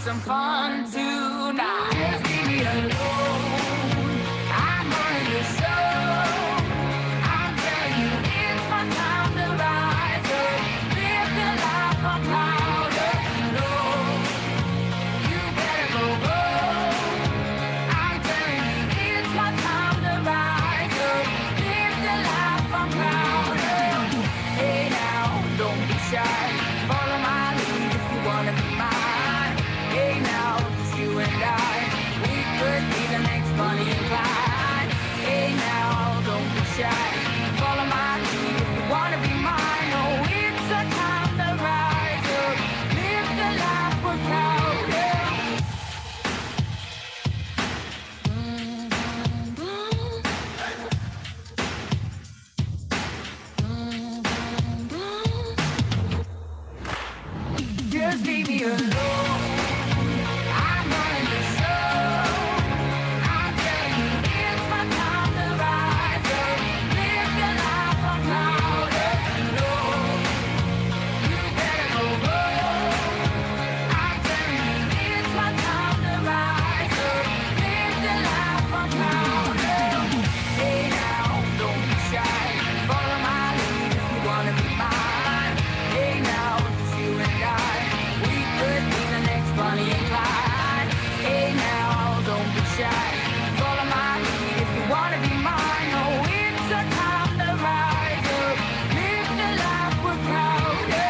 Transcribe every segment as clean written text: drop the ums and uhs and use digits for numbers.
some fun tonight. Just leave me alone. I'm running the show. I'm telling you, it's my time to rise up. Live the life I'm proud of. No, you better go home. I'm telling you, it's my time to rise up. Live the life I'm proud of. Hey now, don't be shy. Follow my lead if you wanna be mine. Hey now, just you and I, we could be the next Bonnie and Clyde. Hey now, don't be shy. Follow my lead if you wanna be mine. Oh, it's a time to rise up. Live the life we're proud of. Just leave me alone. I'm running the show. I'm telling you, it's my time to rise up. Live the life I'm proud of. No, you better go home. I'm telling you, it's my time to rise up. Live the life I'm proud of. Hey now, don't be shy. Follow my lead if you wanna be mine. Hey now, it's you and I. We could be the next Bonnie and Clyde. Hey now, don't be shy. Follow my lead if you wanna be mine. Oh, it's a time to rise up. Live the life we're proud of.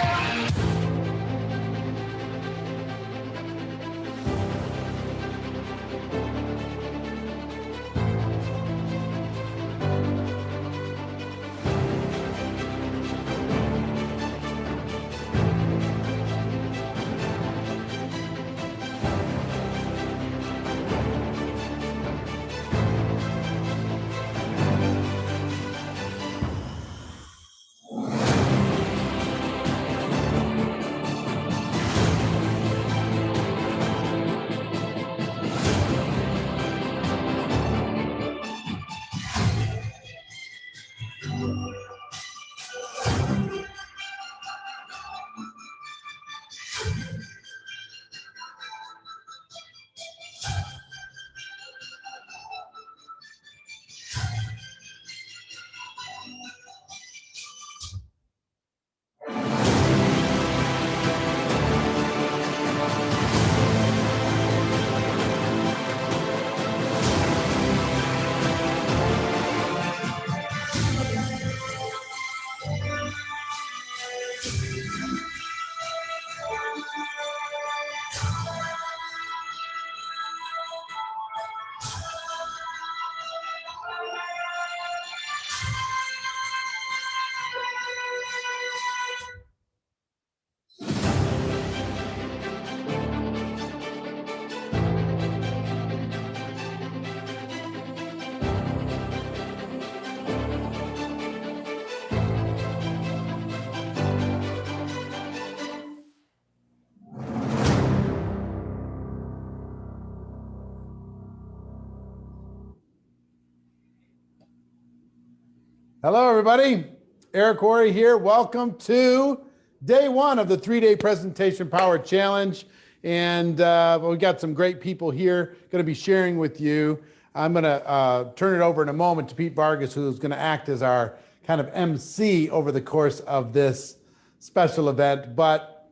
Hello, everybody. Eric Horry here. Welcome to day one of the 3-day presentation power challenge. And we got some great people here going to be sharing with you. I'm going to turn it over in a moment to Pete Vargas, who's going to act as our kind of MC over the course of this special event. But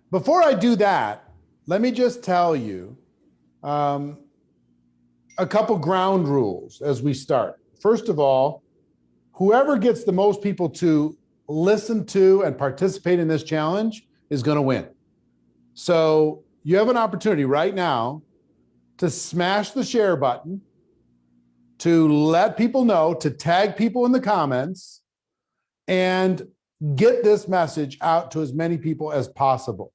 before I do that, let me just tell you a couple ground rules as we start. First of all, whoever gets the most people to listen to and participate in this challenge is going to win. So you have an opportunity right now to smash the share button, to let people know, to tag people in the comments, and get this message out to as many people as possible.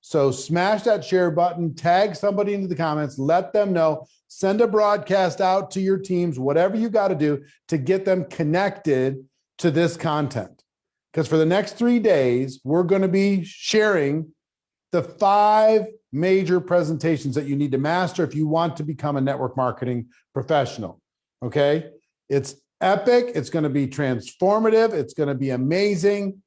So smash that share button, tag somebody into the comments, let them know, send a broadcast out to your teams, whatever you got to do to get them connected to this content. Because for the next 3 days, we're going to be sharing the 5 major presentations that you need to master if you want to become a network marketing professional. Okay? It's epic. It's going to be transformative. It's going to be amazing.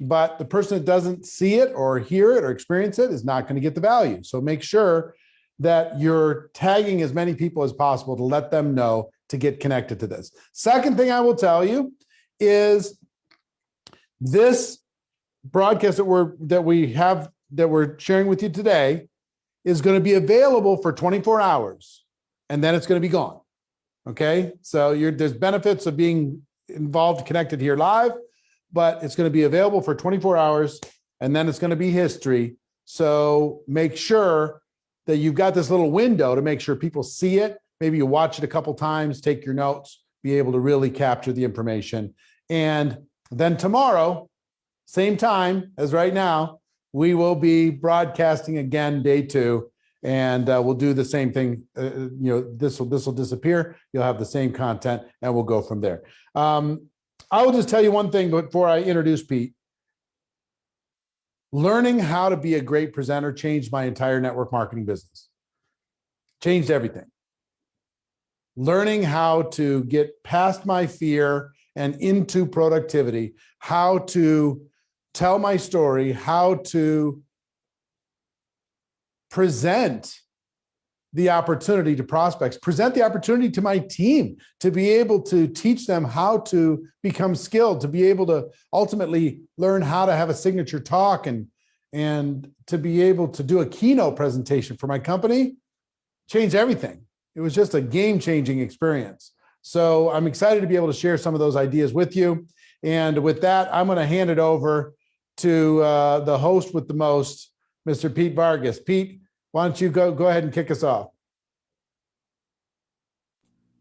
but the person that doesn't see it or hear it or experience it is not going to get the value. So make sure that you're tagging as many people as possible to let them know to get connected to this. Second thing I will tell you is this broadcast that we're sharing with you today is going to be available for 24 hours, and then it's going to be gone. Okay, so there's benefits of being involved, connected here live, but it's going to be available for 24 hours, and then it's going to be history. So make sure that you've got this little window to make sure people see it. Maybe you watch it a couple times, take your notes, be able to really capture the information. And then tomorrow, same time as right now, we will be broadcasting again day 2, and we'll do the same thing. This will disappear. You'll have the same content, and we'll go from there. I will just tell you one thing before I introduce Pete. Learning how to be a great presenter changed my entire network marketing business. Changed everything. Learning how to get past my fear and into productivity, how to tell my story, how to present the opportunity to prospects, present the opportunity to my team, to be able to teach them how to become skilled, to be able to ultimately learn how to have a signature talk, and to be able to do a keynote presentation for my company. Changed everything. It was just a game-changing experience. So I'm excited to be able to share some of those ideas with you. And with that, I'm going to hand it over to the host with the most, Mr. Pete Vargas. Pete, why don't you go ahead and kick us off?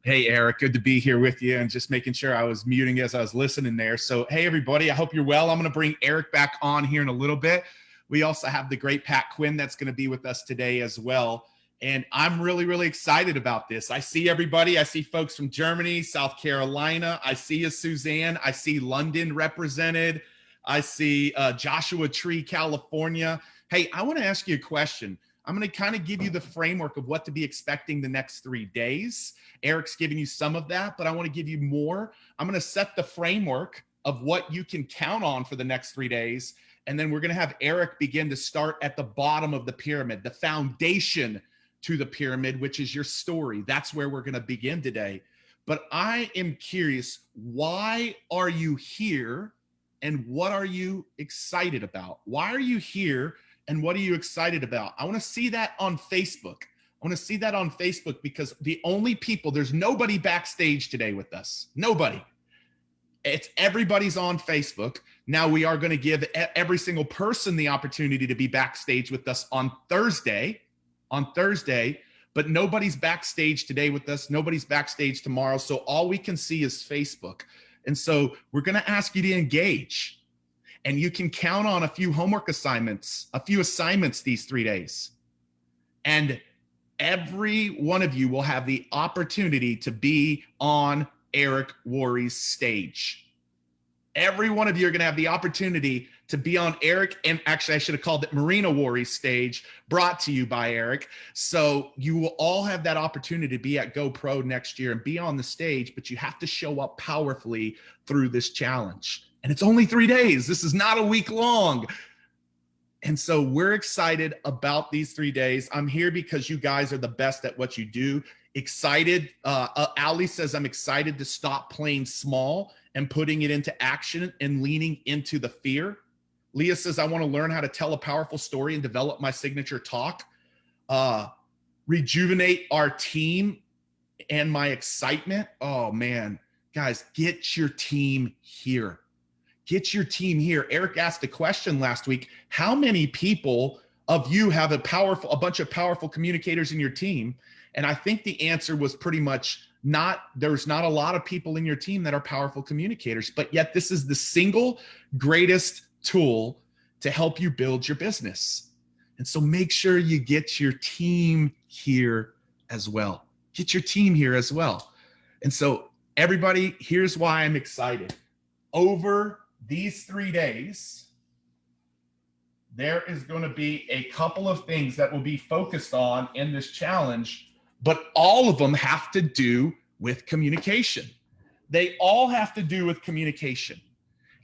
Hey, Eric, good to be here with you, and just making sure I was muting as I was listening there. So, hey, everybody, I hope you're well. I'm going to bring Eric back on here in a little bit. We also have the great Pat Quinn that's going to be with us today as well. And I'm really, really excited about this. I see everybody. I see folks from Germany, South Carolina. I see you, Suzanne. I see London represented. I see Joshua Tree, California. Hey, I want to ask you a question. I'm going to kind of give you the framework of what to be expecting the next 3 days. Eric's giving you some of that, but I want to give you more. I'm going to set the framework of what you can count on for the next 3 days. And then we're going to have Eric begin to start at the bottom of the pyramid, the foundation to the pyramid, which is your story. That's where we're going to begin today. But I am curious, why are you here and what are you excited about? Why are you here and what are you excited about? I want to see that on Facebook. I want to see that on Facebook, because the only people, there's nobody backstage today with us. Nobody. It's everybody's on Facebook. Now we are going to give every single person the opportunity to be backstage with us on Thursday, but nobody's backstage today with us. Nobody's backstage tomorrow. So all we can see is Facebook. And so we're going to ask you to engage, and you can count on a few homework assignments, a few assignments these 3 days. And every one of you will have the opportunity to be on Eric Worre's stage. Every one of you are going to have the opportunity to be on Eric, and actually I should have called it Marina Worre's stage, brought to you by Eric. So you will all have that opportunity to be at GoPro next year and be on the stage, but you have to show up powerfully through this challenge. And it's only 3 days. This is not a week long. And so we're excited about these 3 days. I'm here because you guys are the best at what you do. Excited. Ali says, I'm excited to stop playing small and putting it into action and leaning into the fear. Leah says, I want to learn how to tell a powerful story and develop my signature talk. Rejuvenate our team and my excitement. Oh man, guys, get your team here. Get your team here. Eric asked a question last week. How many people of you have a bunch of powerful communicators in your team? And I think the answer was pretty much there's not a lot of people in your team that are powerful communicators, but yet this is the single greatest tool to help you build your business. And so make sure you get your team here as well. Get your team here as well. And so everybody, here's why I'm excited. Over these 3 days, there is going to be a couple of things that will be focused on in this challenge, but all of them have to do with communication. They all have to do with communication.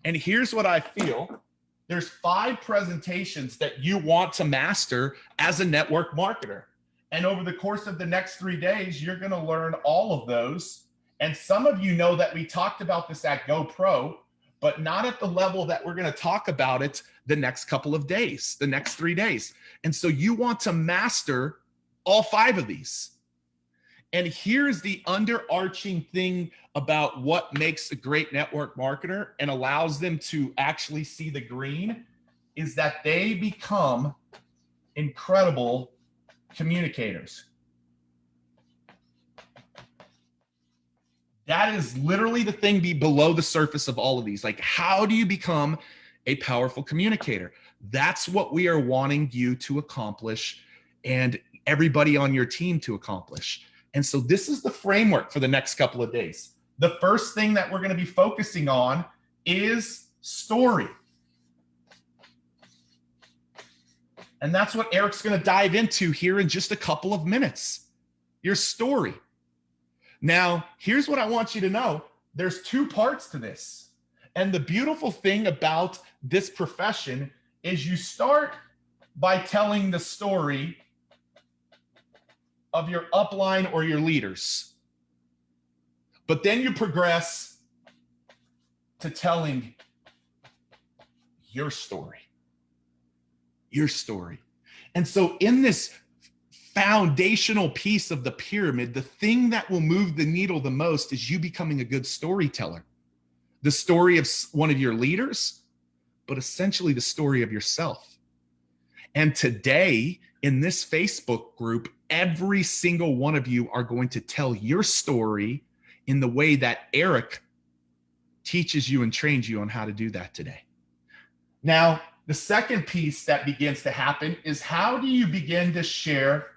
And here's what I feel. there's 5 presentations that you want to master as a network marketer. And over the course of the next 3 days, you're going to learn all of those. And some of you know that we talked about this at GoPro, but not at the level that we're going to talk about it the next couple of days, the next 3 days. And so you want to master all 5 of these. And here's the underarching thing about what makes a great network marketer and allows them to actually see the green is that they become incredible communicators. That is literally the thing below the surface of all of these. Like, how do you become a powerful communicator? That's what we are wanting you to accomplish and everybody on your team to accomplish. And so this is the framework for the next couple of days. The first thing that we're going to be focusing on is story. And that's what Eric's going to dive into here in just a couple of minutes. Your story. Now, here's what I want you to know. There's 2 parts to this. And the beautiful thing about this profession is you start by telling the story of your upline or your leaders. But then you progress to telling your story. Your story. And so in this foundational piece of the pyramid, the thing that will move the needle the most is you becoming a good storyteller. The story of one of your leaders, but essentially the story of yourself. And today in this Facebook group, every single one of you are going to tell your story in the way that Eric teaches you and trains you on how to do that today. Now, the second piece that begins to happen is how do you begin to share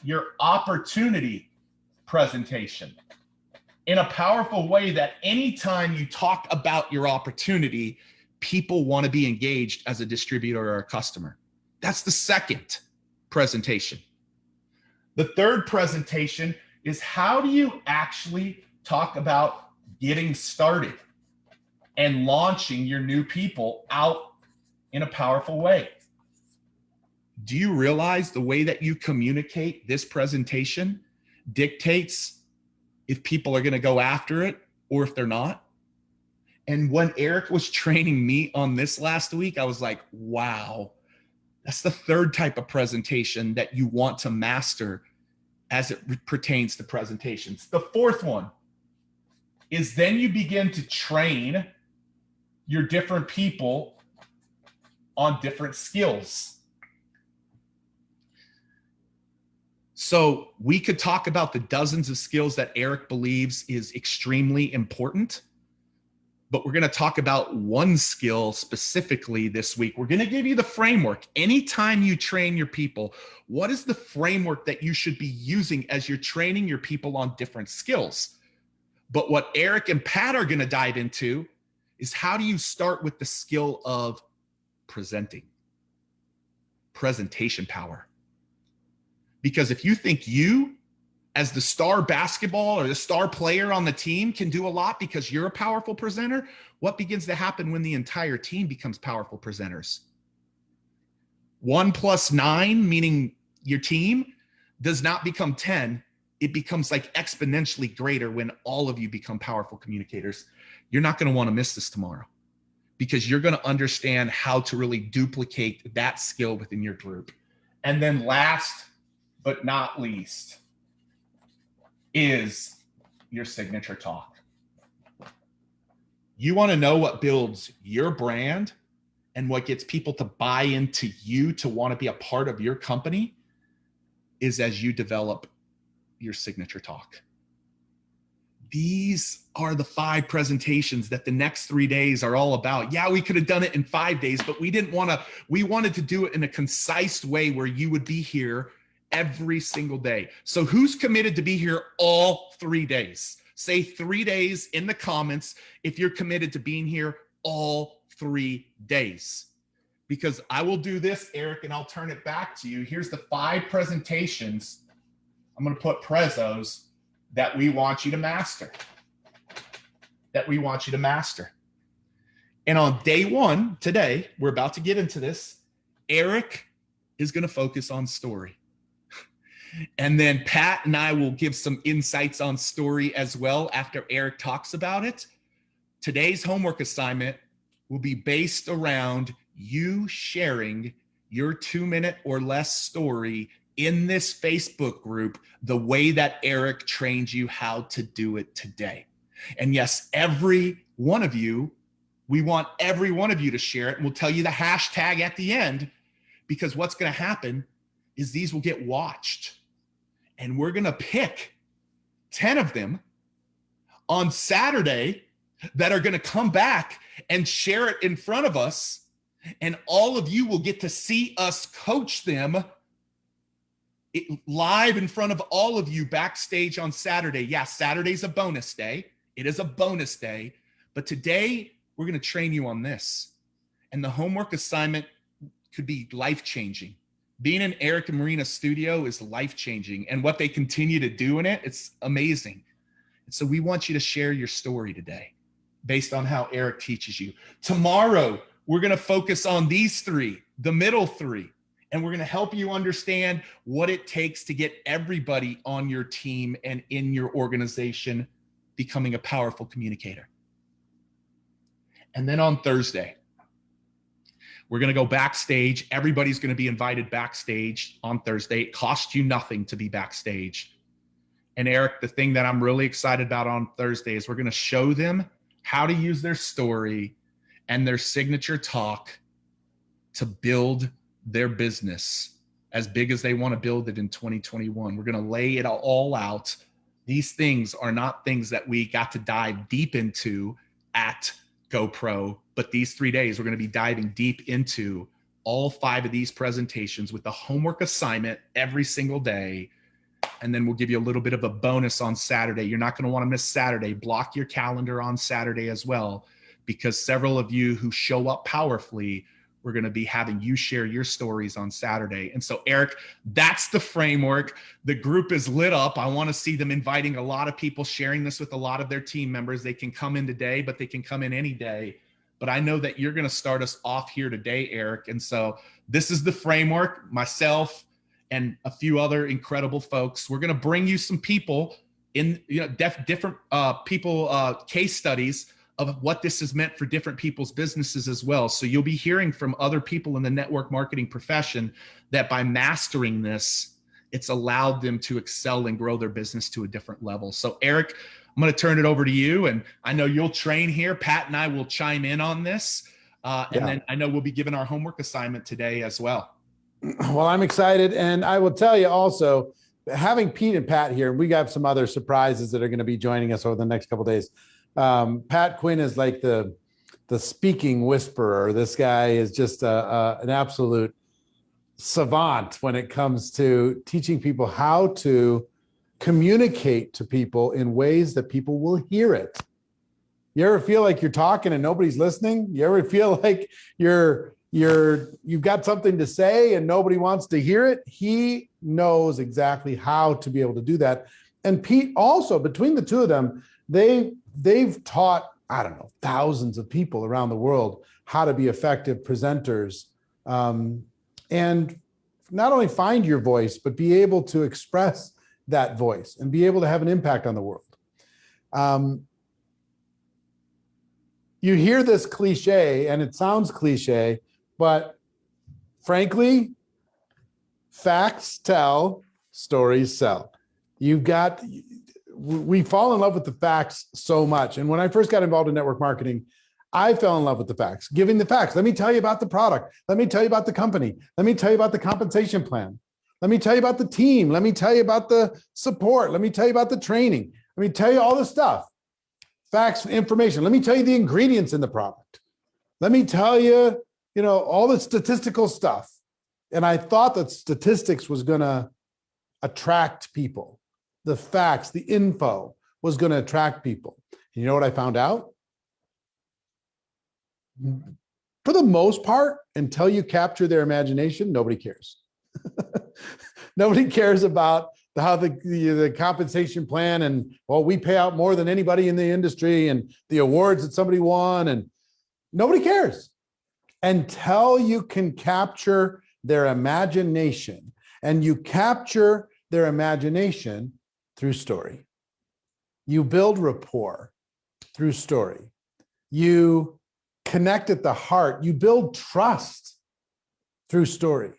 your opportunity presentation in a powerful way that anytime you talk about your opportunity, people want to be engaged as a distributor or a customer. That's the second presentation. The third presentation is how do you actually talk about getting started and launching your new people out in a powerful way. Do you realize the way that you communicate this presentation dictates if people are going to go after it or if they're not? And when Eric was training me on this last week, I was like, wow, that's the third type of presentation that you want to master as it pertains to presentations. The fourth one is then you begin to train your different people on different skills. So we could talk about the dozens of skills that Eric believes is extremely important, but we're going to talk about one skill specifically this week. We're going to give you the framework. Anytime you train your people, what is the framework that you should be using as you're training your people on different skills? But what Eric and Pat are going to dive into is how do you start with the skill of presenting, presentation power? Because if you think you, as the star basketball or the star player on the team, can do a lot because you're a powerful presenter, what begins to happen when the entire team becomes powerful presenters? 1 + 9, meaning your team, does not become 10. It becomes like exponentially greater when all of you become powerful communicators. You're not going to want to miss this tomorrow because you're going to understand how to really duplicate that skill within your group. And then last but not least is your signature talk. You want to know what builds your brand and what gets people to buy into you to want to be a part of your company is as you develop your signature talk. These are the 5 presentations that the next 3 days are all about. Yeah, we could have done it in 5 days, but we didn't want to. We wanted to do it in a concise way where you would be here every single day. So who's committed to be here all 3 days? Say 3 days in the comments if you're committed to being here all 3 days. Because I will do this, Eric, and I'll turn it back to you. Here's the 5 presentations. I'm going to put prezos that we want you to master. That we want you to master. And on day one today, we're about to get into this. Eric is going to focus on story. And then Pat and I will give some insights on story as well after Eric talks about it. Today's homework assignment will be based around you sharing your 2-minute or less story in this Facebook group the way that Eric trained you how to do it today. And yes, every one of you, we want every one of you to share it, and we'll tell you the hashtag at the end, because what's going to happen is these will get watched, and we're going to pick 10 of them on Saturday that are going to come back and share it in front of us, and all of you will get to see us coach them live in front of all of you backstage on Saturday. Yeah, Saturday's a bonus day. It is a bonus day, but today we're going to train you on this. And the homework assignment could be life-changing. Being in Eric and Marina's studio is life-changing, and what they continue to do in it, it's amazing. And so we want you to share your story today based on how Eric teaches you. Tomorrow, we're going to focus on these three, the middle three, and we're going to help you understand what it takes to get everybody on your team and in your organization becoming a powerful communicator. And then on Thursday, we're going to go backstage. Everybody's going to be invited backstage on Thursday. It costs you nothing to be backstage. And Eric, the thing that I'm really excited about on Thursday is we're going to show them how to use their story and their signature talk to build their business as big as they want to build it in 2021. We're going to lay it all out. These things are not things that we got to dive deep into at GoPro, but these 3 days, we're going to be diving deep into all 5 of these presentations with a homework assignment every single day. And then we'll give you a little bit of a bonus on Saturday. You're not going to want to miss Saturday. Block your calendar on Saturday as well, because several of you who show up powerfully, we're going to be having you share your stories on Saturday. And so, Eric, that's the framework. The group is lit up. I want to see them inviting a lot of people, sharing this with a lot of their team members. They can come in today, but they can come in any day. But I know that you're going to start us off here today, Eric. And so this is the framework. Myself and a few other incredible folks, we're going to bring you some people in, different people, case studies of what this has meant for different people's businesses as well. So you'll be hearing from other people in the network marketing profession that by mastering this, it's allowed them to excel and grow their business to a different level. So Eric, I'm going to turn it over to you. And I know you'll train here. Pat and I will chime in on this. And then I know we'll be given our homework assignment today as well. Well, I'm excited. And I will tell you also, having Pete and Pat here, we got some other surprises that are going to be joining us over the next couple of days. Pat Quinn is like the speaking whisperer. This guy is just an absolute savant when it comes to teaching people how to communicate to people in ways that people will hear it. You ever feel like you're talking and nobody's listening? You ever feel like you've got something to say and nobody wants to hear it? He knows exactly how to be able to do that. And Pete also, between the two of them, they've taught, I don't know, thousands of people around the world how to be effective presenters, and not only find your voice, but be able to express that voice and be able to have an impact on the world. You hear this cliche and it sounds cliche, but frankly, facts tell, stories sell. We fall in love with the facts so much. And when I first got involved in network marketing, I fell in love with the facts, giving the facts. Let me tell you about the product. Let me tell you about the company. Let me tell you about the compensation plan. Let me tell you about the team. Let me tell you about the support. Let me tell you about the training. Let me tell you all the stuff. Facts, information. Let me tell you the ingredients in the product. Let me tell you, all the statistical stuff. And I thought that statistics was going to attract people. The facts, the info was going to attract people. And you know what I found out? For the most part, until you capture their imagination, nobody cares. Nobody cares about how the compensation plan and, well, we pay out more than anybody in the industry and the awards that somebody won. And Nobody cares until you can capture their imagination, and you capture their imagination through story. You build rapport through story. You connect at the heart. You build trust through story.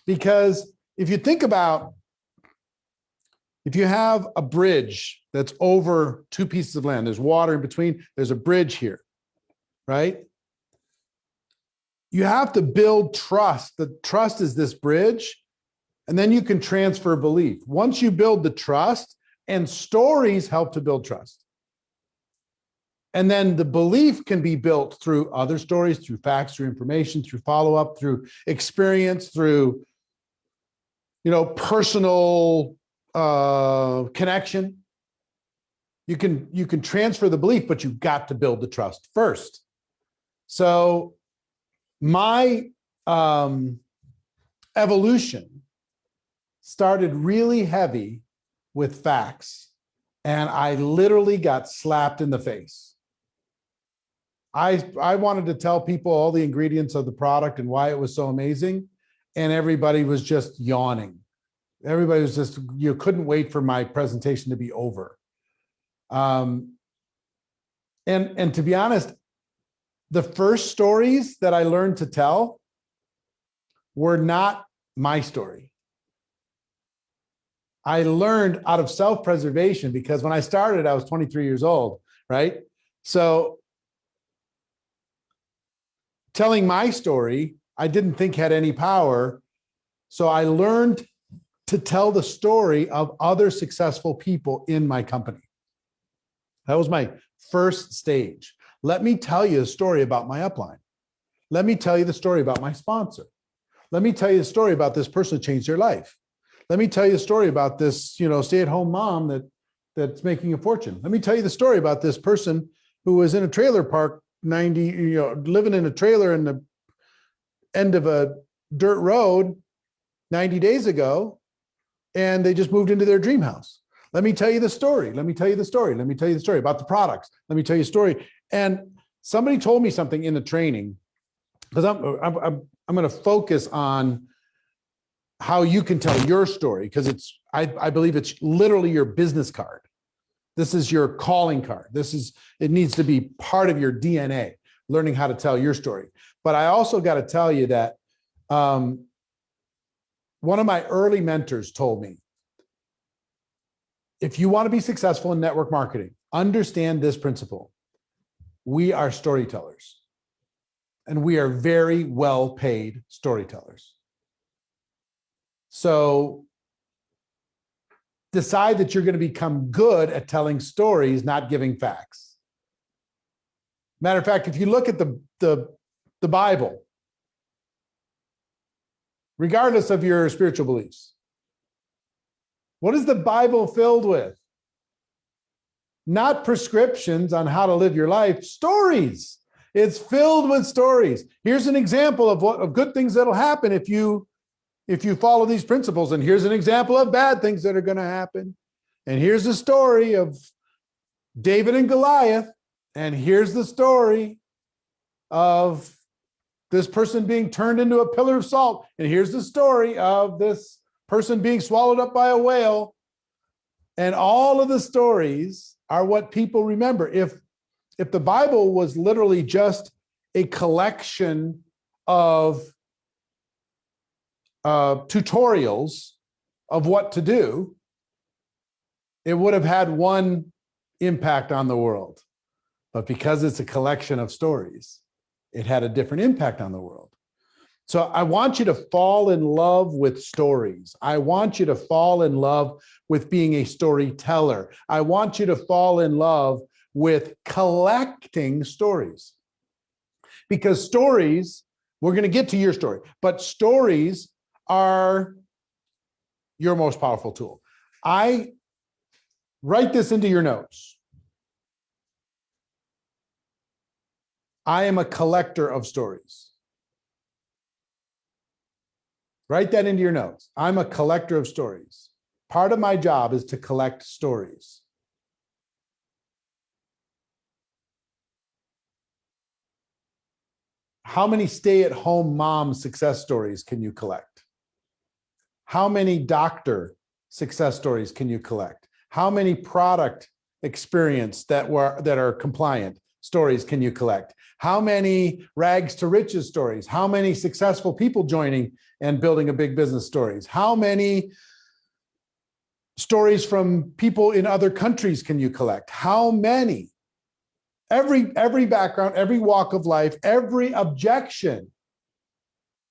Because if you think about, if you have a bridge that's over two pieces of land, there's water in between, there's a bridge here, right? You have to build trust. The trust is this bridge, and then you can transfer belief. Once you build the trust, and stories help to build trust. And then the belief can be built through other stories, through facts, through information, through follow-up, through experience, through, personal connection. You can transfer the belief, but you've got to build the trust first. So my evolution started really heavy with facts, and I literally got slapped in the face. I wanted to tell people all the ingredients of the product and why it was so amazing, and everybody was just yawning. Everybody was just, you couldn't wait for my presentation to be over. And to be honest, the first stories that I learned to tell were not my story. I learned out of self-preservation, because when I started, I was 23 years old, right? So telling my story, I didn't think had any power. So I learned to tell the story of other successful people in my company. That was my first stage. Let me tell you a story about my upline. Let me tell you the story about my sponsor. Let me tell you the story about this person who changed their life. Let me tell you a story about this, stay-at-home mom that's making a fortune. Let me tell you the story about this person who was in a trailer park, living in a trailer in the end of a dirt road 90 days ago, and they just moved into their dream house. Let me tell you the story. Let me tell you the story. Let me tell you the story about the products. Let me tell you a story. And somebody told me something in the training, because I'm going to focus on how you can tell your story, because I believe it's literally your business card. This is your calling card. It needs to be part of your DNA, learning how to tell your story. But I also got to tell you that one of my early mentors told me, if you want to be successful in network marketing, understand this principle. We are storytellers, and we are very well paid storytellers. So decide that you're going to become good at telling stories, not giving facts. Matter of fact, if you look at the Bible, regardless of your spiritual beliefs, what is the Bible filled with? Not prescriptions on how to live your life, stories. It's filled with stories. Here's an example of good things that'll happen if you follow these principles. And here's an example of bad things that are going to happen. And here's the story of David and Goliath. And here's the story of this person being turned into a pillar of salt. And here's the story of this person being swallowed up by a whale. And all of the stories are what people remember. If the Bible was literally just a collection of tutorials of what to do, it would have had one impact on the world. But because it's a collection of stories, it had a different impact on the world. So I want you to fall in love with stories. I want you to fall in love with being a storyteller. I want you to fall in love with collecting stories. Because stories, we're going to get to your story, but stories are your most powerful tool. I write this into your notes. I am a collector of stories. Write that into your notes. I'm a collector of stories. Part of my job is to collect stories. How many stay-at-home mom success stories can you collect? How many doctor success stories can you collect? How many product experience that are compliant stories can you collect? How many rags to riches stories? How many successful people joining and building a big business stories? How many stories from people in other countries can you collect? How many? Every background, every walk of life, every objection.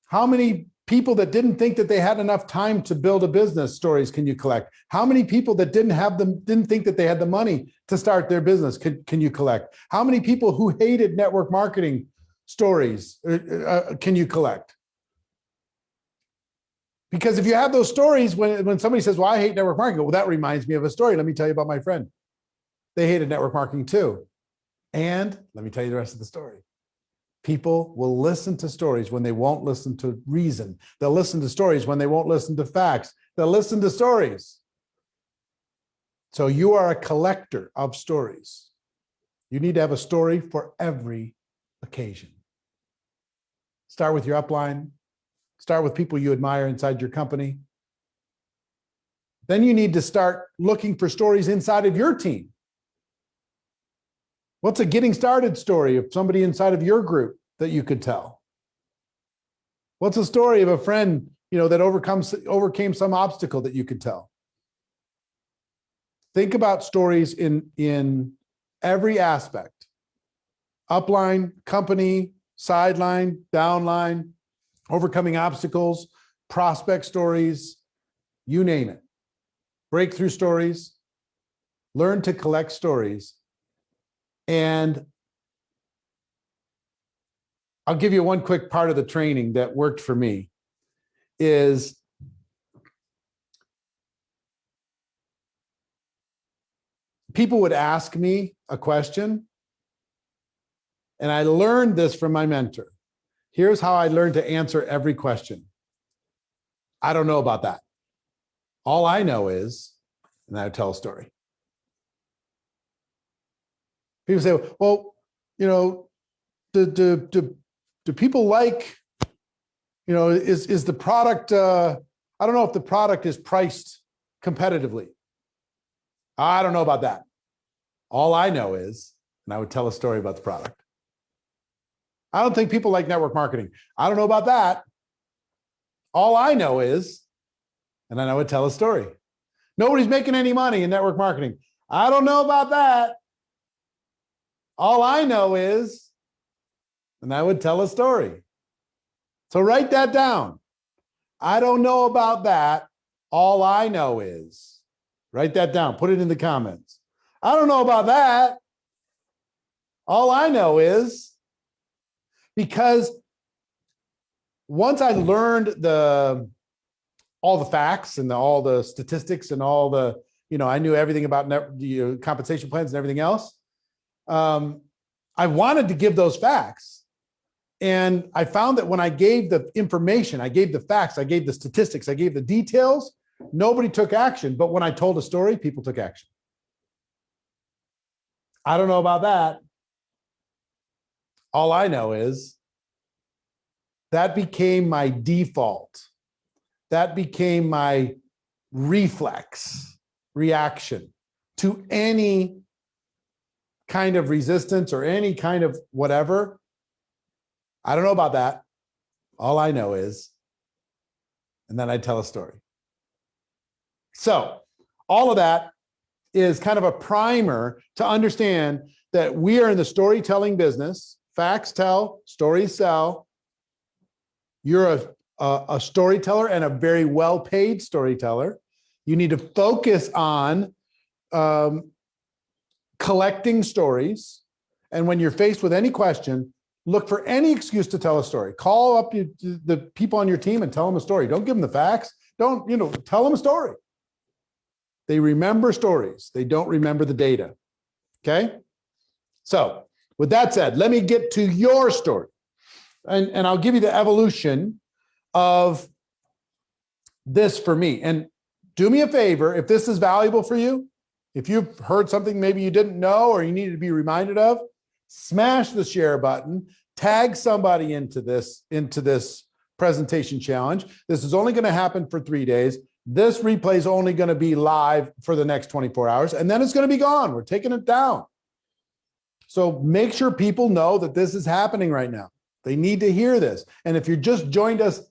How many people that didn't think that they had enough time to build a business stories can you collect? How many people that didn't think that they had the money to start their business can you collect? How many people who hated network marketing stories can you collect? Because if you have those stories, when somebody says, well, I hate network marketing, well, that reminds me of a story. Let me tell you about my friend. They hated network marketing too. And let me tell you the rest of the story. People will listen to stories when they won't listen to reason. They'll listen to stories when they won't listen to facts. They'll listen to stories. So you are a collector of stories. You need to have a story for every occasion. Start with your upline. Start with people you admire inside your company. Then you need to start looking for stories inside of your team. What's a getting started story of somebody inside of your group that you could tell? What's a story of a friend, that overcame some obstacle that you could tell? Think about stories in every aspect. Upline, company, sideline, downline, overcoming obstacles, prospect stories, you name it. Breakthrough stories. Learn to collect stories. And I'll give you one quick part of the training that worked for me is people would ask me a question, and I learned this from my mentor. Here's how I learned to answer every question. I don't know about that. All I know is, and I would tell a story. People say, well, do people like, is the product, I don't know if the product is priced competitively. I don't know about that. All I know is, and I would tell a story about the product. I don't think people like network marketing. I don't know about that. All I know is, and then I would tell a story. Nobody's making any money in network marketing. I don't know about that. All I know is, and I would tell a story. So write that down. I don't know about that. All I know is, write that down. Put it in the comments. I don't know about that. All I know is, because once I learned all the facts and all the statistics and all the, I knew everything about compensation plans and everything else. I wanted to give those facts. And I found that when I gave the information, I gave the facts, I gave the statistics, I gave the details, nobody took action. But when I told a story, people took action. I don't know about that. All I know is that became my default. That became my reaction to any kind of resistance or any kind of whatever. I don't know about that. All I know is, and then I tell a story. So all of that is kind of a primer to understand that we are in the storytelling business. Facts tell, stories sell. You're a storyteller and a very well-paid storyteller. You need to focus on collecting stories. And when you're faced with any question, look for any excuse to tell a story. Call up the people on your team and tell them a story. Don't give them the facts. Don't, tell them a story. They remember stories. They don't remember the data. Okay? So with that said, let me get to your story. And I'll give you the evolution of this for me. And do me a favor, if this is valuable for you, if you've heard something maybe you didn't know or you needed to be reminded of, smash the share button, tag somebody into this presentation challenge. This is only going to happen for 3 days. This replay is only going to be live for the next 24 hours, and then it's going to be gone. We're taking it down. So make sure people know that this is happening right now. They need to hear this. And if you just joined us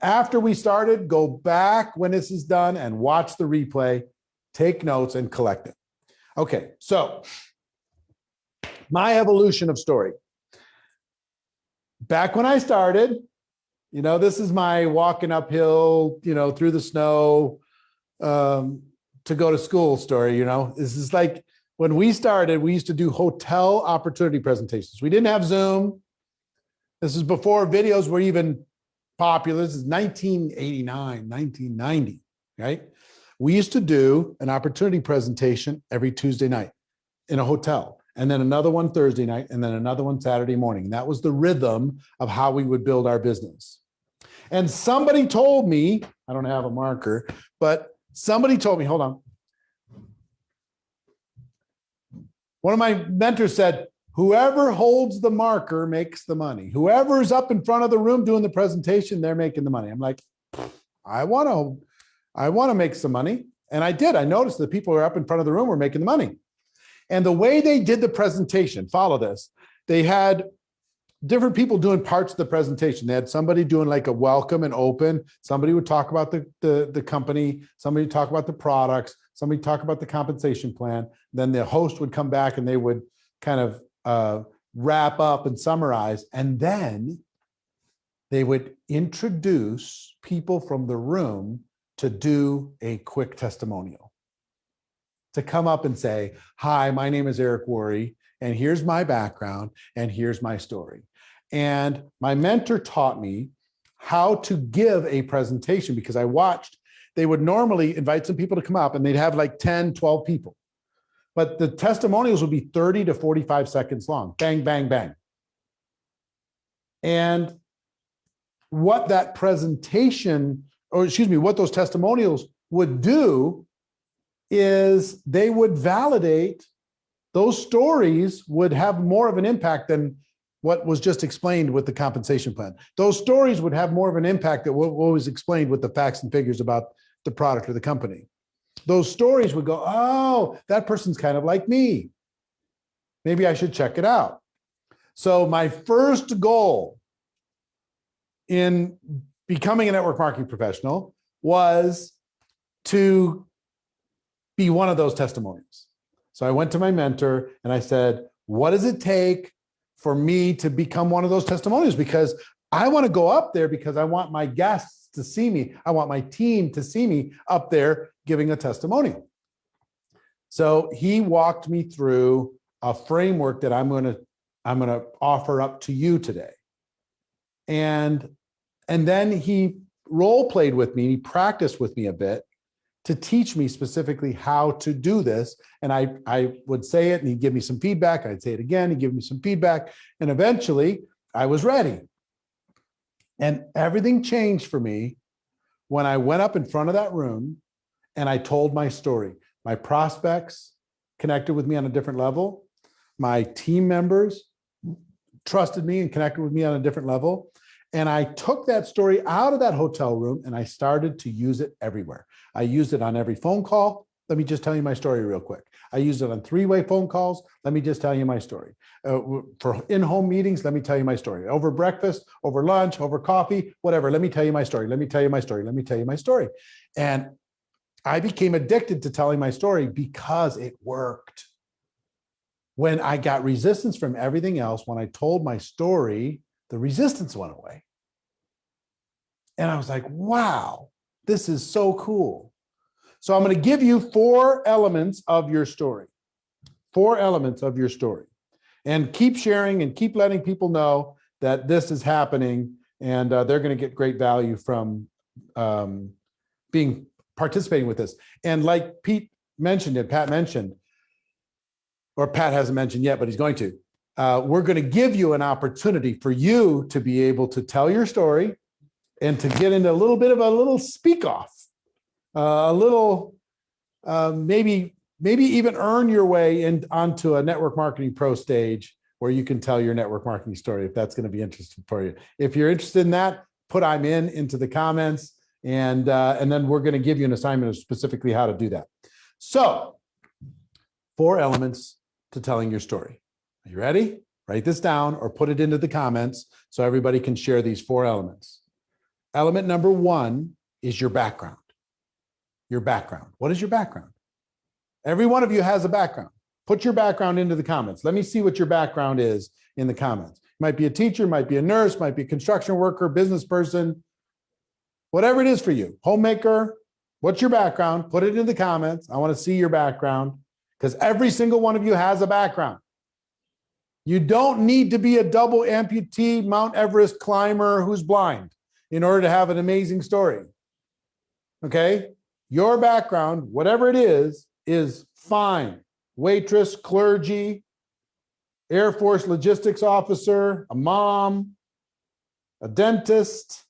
after we started, go back when this is done and watch the replay, take notes and collect it. Okay, so my evolution of story. Back when I started, this is my walking uphill, through the snow to go to school story. This is like when we started, we used to do hotel opportunity presentations. We didn't have Zoom. This is before videos were even popular. This is 1989, 1990, right? We used to do an opportunity presentation every Tuesday night in a hotel, and then another one Thursday night, and then another one Saturday morning. That was the rhythm of how we would build our business. And somebody told me, I don't have a marker, but somebody told me, hold on. One of my mentors said, whoever holds the marker makes the money. Whoever's up in front of the room doing the presentation, they're making the money. I'm like, I want to make some money. And I did. I noticed the people who are up in front of the room were making the money. And the way they did the presentation, follow this, they had different people doing parts of the presentation. They had somebody doing like a welcome and open. Somebody would talk about the company. Somebody would talk about the products. Somebody would talk about the compensation plan. Then the host would come back and they would kind of wrap up and summarize. And then they would introduce people from the room to do a quick testimonial, to come up and say, hi, my name is Eric Worre, and here's my background, and here's my story. And my mentor taught me how to give a presentation, because I watched, they would normally invite some people to come up and they'd have like 10, 12 people. But the testimonials would be 30 to 45 seconds long. Bang, bang, bang. And what that presentation, or excuse me, what those testimonials would do is they would validate, those stories would have more of an impact than what was just explained with the compensation plan. Those stories would have more of an impact than what was explained with the facts and figures about the product or the company. Those stories would go, oh, that person's kind of like me. Maybe I should check it out. So my first goal in becoming a network marketing professional was to be one of those testimonials. So I went to my mentor and I said, what does it take for me to become one of those testimonials? Because I want to go up there because I want my guests to see me. I want my team to see me up there giving a testimonial. So he walked me through a framework that I'm going to offer up to you today. And then he role played with me, he practiced with me a bit to teach me specifically how to do this. And I would say it and he'd give me some feedback. I'd say it again, he'd give me some feedback. And eventually I was ready. And everything changed for me when I went up in front of that room and I told my story. My prospects connected with me on a different level. My team members trusted me and connected with me on a different level. And I took that story out of that hotel room and I started to use it everywhere. I used it on every phone call. Let me just tell you my story real quick. I used it on three-way phone calls. Let me just tell you my story. For in-home meetings, let me tell you my story. Over breakfast, over lunch, over coffee, whatever. Let me tell you my story. Let me tell you my story. Let me tell you my story. And I became addicted to telling my story because it worked. When I got resistance from everything else, when I told my story, the resistance went away. And I was like, wow, this is so cool. So I'm going to give you 4 elements of your story. 4 elements of your story. And keep sharing and keep letting people know that this is happening and they're going to get great value from participating with this. And like Pete mentioned and Pat mentioned, or Pat hasn't mentioned yet, but he's going to, we're going to give you an opportunity for you to be able to tell your story and to get into a little bit of a little speak off, a little, maybe even earn your way onto a network marketing pro stage where you can tell your network marketing story, if that's going to be interesting for you. If you're interested in that, put I'm in into the comments, and then we're going to give you an assignment of specifically how to do that. So 4 elements to telling your story. Are you ready? Write this down or put it into the comments so everybody can share these 4 elements. Element number 1 is your background. Your background. What is your background? Every one of you has a background. Put your background into the comments. Let me see what your background is in the comments. Might be a teacher, might be a nurse, might be a construction worker, business person, whatever it is for you. Homemaker, what's your background? Put it in the comments. I want to see your background, because every single one of you has a background. You don't need to be a double amputee Mount Everest climber who's blind in order to have an amazing story. Okay? Your background, whatever it is fine. Waitress, clergy, Air Force logistics officer, a mom, a dentist.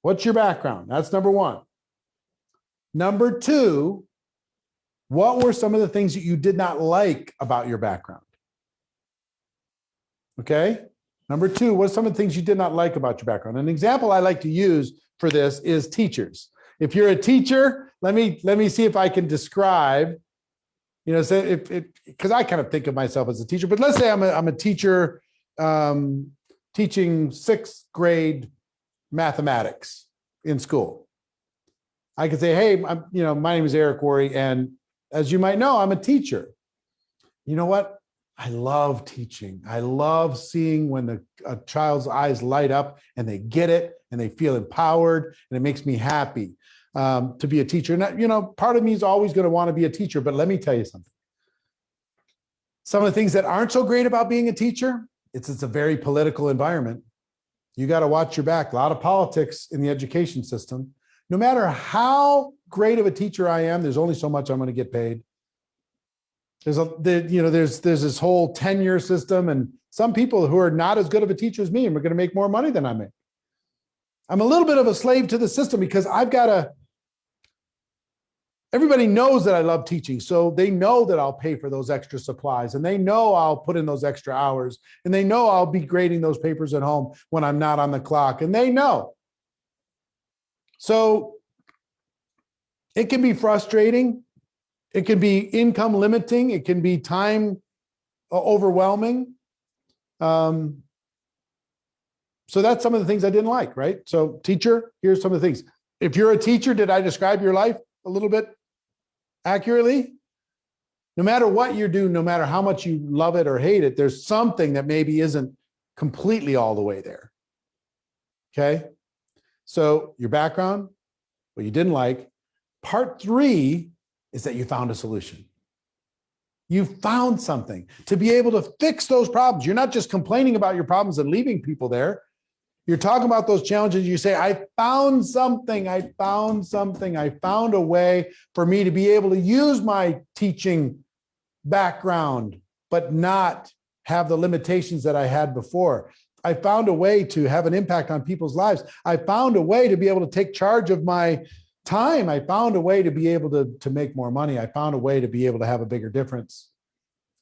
What's your background? That's number 1. Number 2, what were some of the things that you did not like about your background? Okay. Number 2, what's some of the things you did not like about your background? An example I like to use for this is teachers. If you're a teacher, let me see if I can describe, say because I kind of think of myself as a teacher, but let's say I'm a teacher teaching 6th grade mathematics in school. I could say, hey, my name is Eric Worre, and as you might know, I'm a teacher. You know what? I love teaching. I love seeing when a child's eyes light up and they get it and they feel empowered, and it makes me happy to be a teacher. And part of me is always going to want to be a teacher, but let me tell you something. Some of the things that aren't so great about being a teacher, it's a very political environment. You got to watch your back. A lot of politics in the education system. No matter how great of a teacher I am, there's only so much I'm going to get paid. There's this whole tenure system, and some people who are not as good of a teacher as me are going to make more money than I make. I'm a little bit of a slave to the system because everybody knows that I love teaching. So they know that I'll pay for those extra supplies, and they know I'll put in those extra hours, and they know I'll be grading those papers at home when I'm not on the clock, and they know. So it can be frustrating. It can be income limiting. It can be time overwhelming. So that's some of the things I didn't like, right? So teacher, here's some of the things. If you're a teacher, did I describe your life a little bit accurately? No matter what you do, no matter how much you love it or hate it, there's something that maybe isn't completely all the way there. Okay? So your background, what you didn't like. Part 3 is that you found a solution. You found something to be able to fix those problems. You're not just complaining about your problems and leaving people there. You're talking about those challenges. You say, I found something. I found something. I found a way for me to be able to use my teaching background, but not have the limitations that I had before. I found a way to have an impact on people's lives. I found a way to be able to take charge of my time. I found a way to be able to make more money. I found a way to be able to have a bigger difference.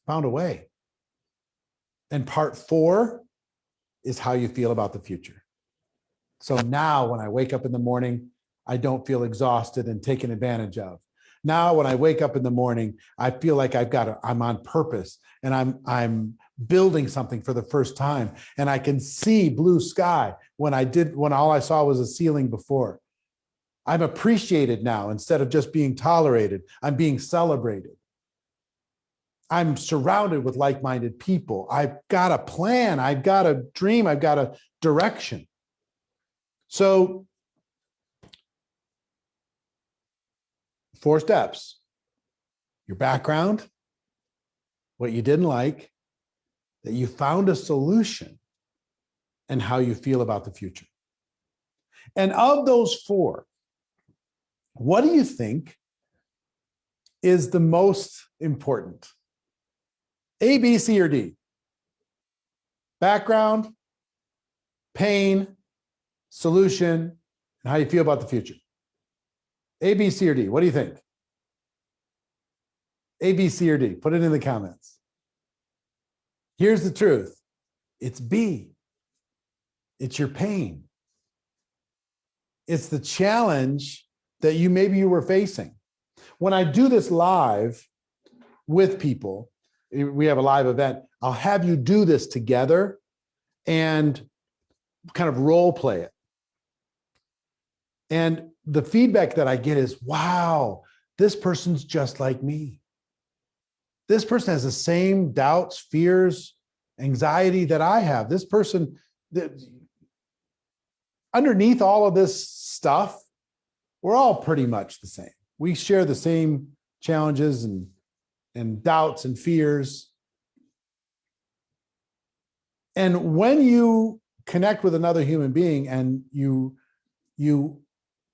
Found a way. And part 4 is how you feel about the future. So now when I wake up in the morning, I don't feel exhausted and taken advantage of. Now when I wake up in the morning, I feel like I'm on purpose, and I'm building something for the first time, and I can see blue sky when all I saw was a ceiling before. I'm appreciated now instead of just being tolerated. I'm being celebrated. I'm surrounded with like-minded people. I've got a plan. I've got a dream. I've got a direction. So 4 steps: your background, what you didn't like, that you found a solution, and how you feel about the future. And of those 4, what do you think is the most important? A, B, C, or D? Background, pain, solution, and how you feel about the future. A, B, C, or D? What do you think? A, B, C, or D? Put it in the comments. Here's the truth. It's B. It's your pain. It's the challenge that maybe you were facing. When I do this live with people, we have a live event, I'll have you do this together and kind of role play it. And the feedback that I get is, wow, this person's just like me. This person has the same doubts, fears, anxiety that I have. This person, underneath all of this stuff, we're all pretty much the same. We share the same challenges and doubts and fears. And when you connect with another human being and you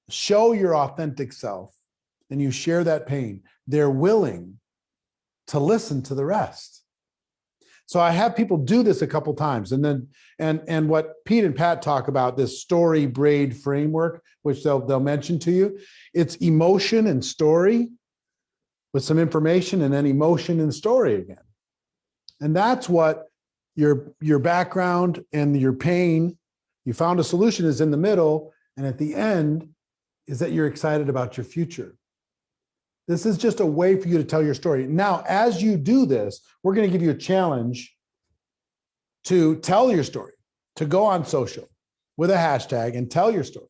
show your authentic self and you share that pain, they're willing to listen to the rest. So I have people do this a couple times, and then and what Pete and Pat talk about, this story braid framework, which they'll mention to you. It's emotion and story with some information, and then emotion and story again. And that's what your background and your pain, you found a solution, is in the middle, and at the end is that you're excited about your future. This is just a way for you to tell your story. Now, as you do this, we're going to give you a challenge to tell your story, to go on social with a hashtag and tell your story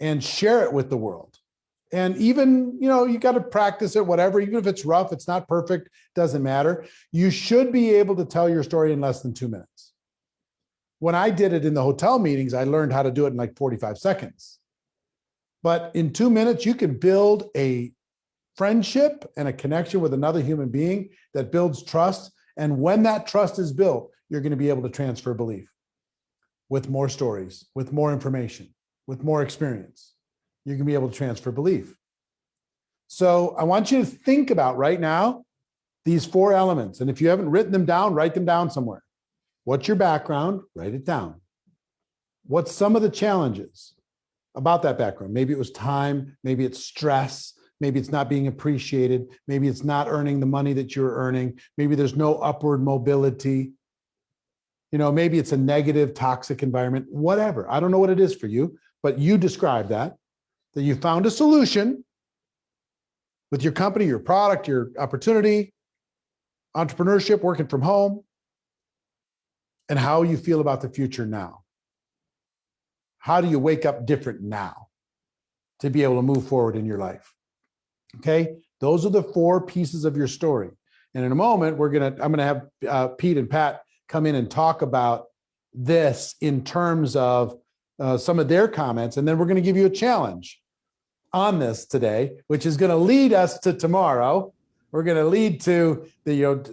and share it with the world. And even, you got to practice it, whatever, even if it's rough, it's not perfect, doesn't matter. You should be able to tell your story in less than 2 minutes. When I did it in the hotel meetings, I learned how to do it in like 45 seconds. But in 2 minutes, you can build a friendship and a connection with another human being that builds trust. And when that trust is built, you're going to be able to transfer belief with more stories, with more information, with more experience. You're going to be able to transfer belief. So I want you to think about right now these 4 elements. And if you haven't written them down, write them down somewhere. What's your background? Write it down. What's some of the challenges about that background? Maybe it was time, maybe it's stress, maybe it's not being appreciated, maybe it's not earning the money that you're earning, maybe there's no upward mobility, maybe it's a negative, toxic environment, whatever. I don't know what it is for you, but you describe that you found a solution with your company, your product, your opportunity, entrepreneurship, working from home, and how you feel about the future now. How do you wake up different now to be able to move forward in your life? Okay, those are the 4 pieces of your story. And in a moment, I'm gonna have Pete and Pat come in and talk about this in terms of some of their comments, and then we're gonna give you a challenge on this today, which is gonna lead us to tomorrow. We're gonna lead to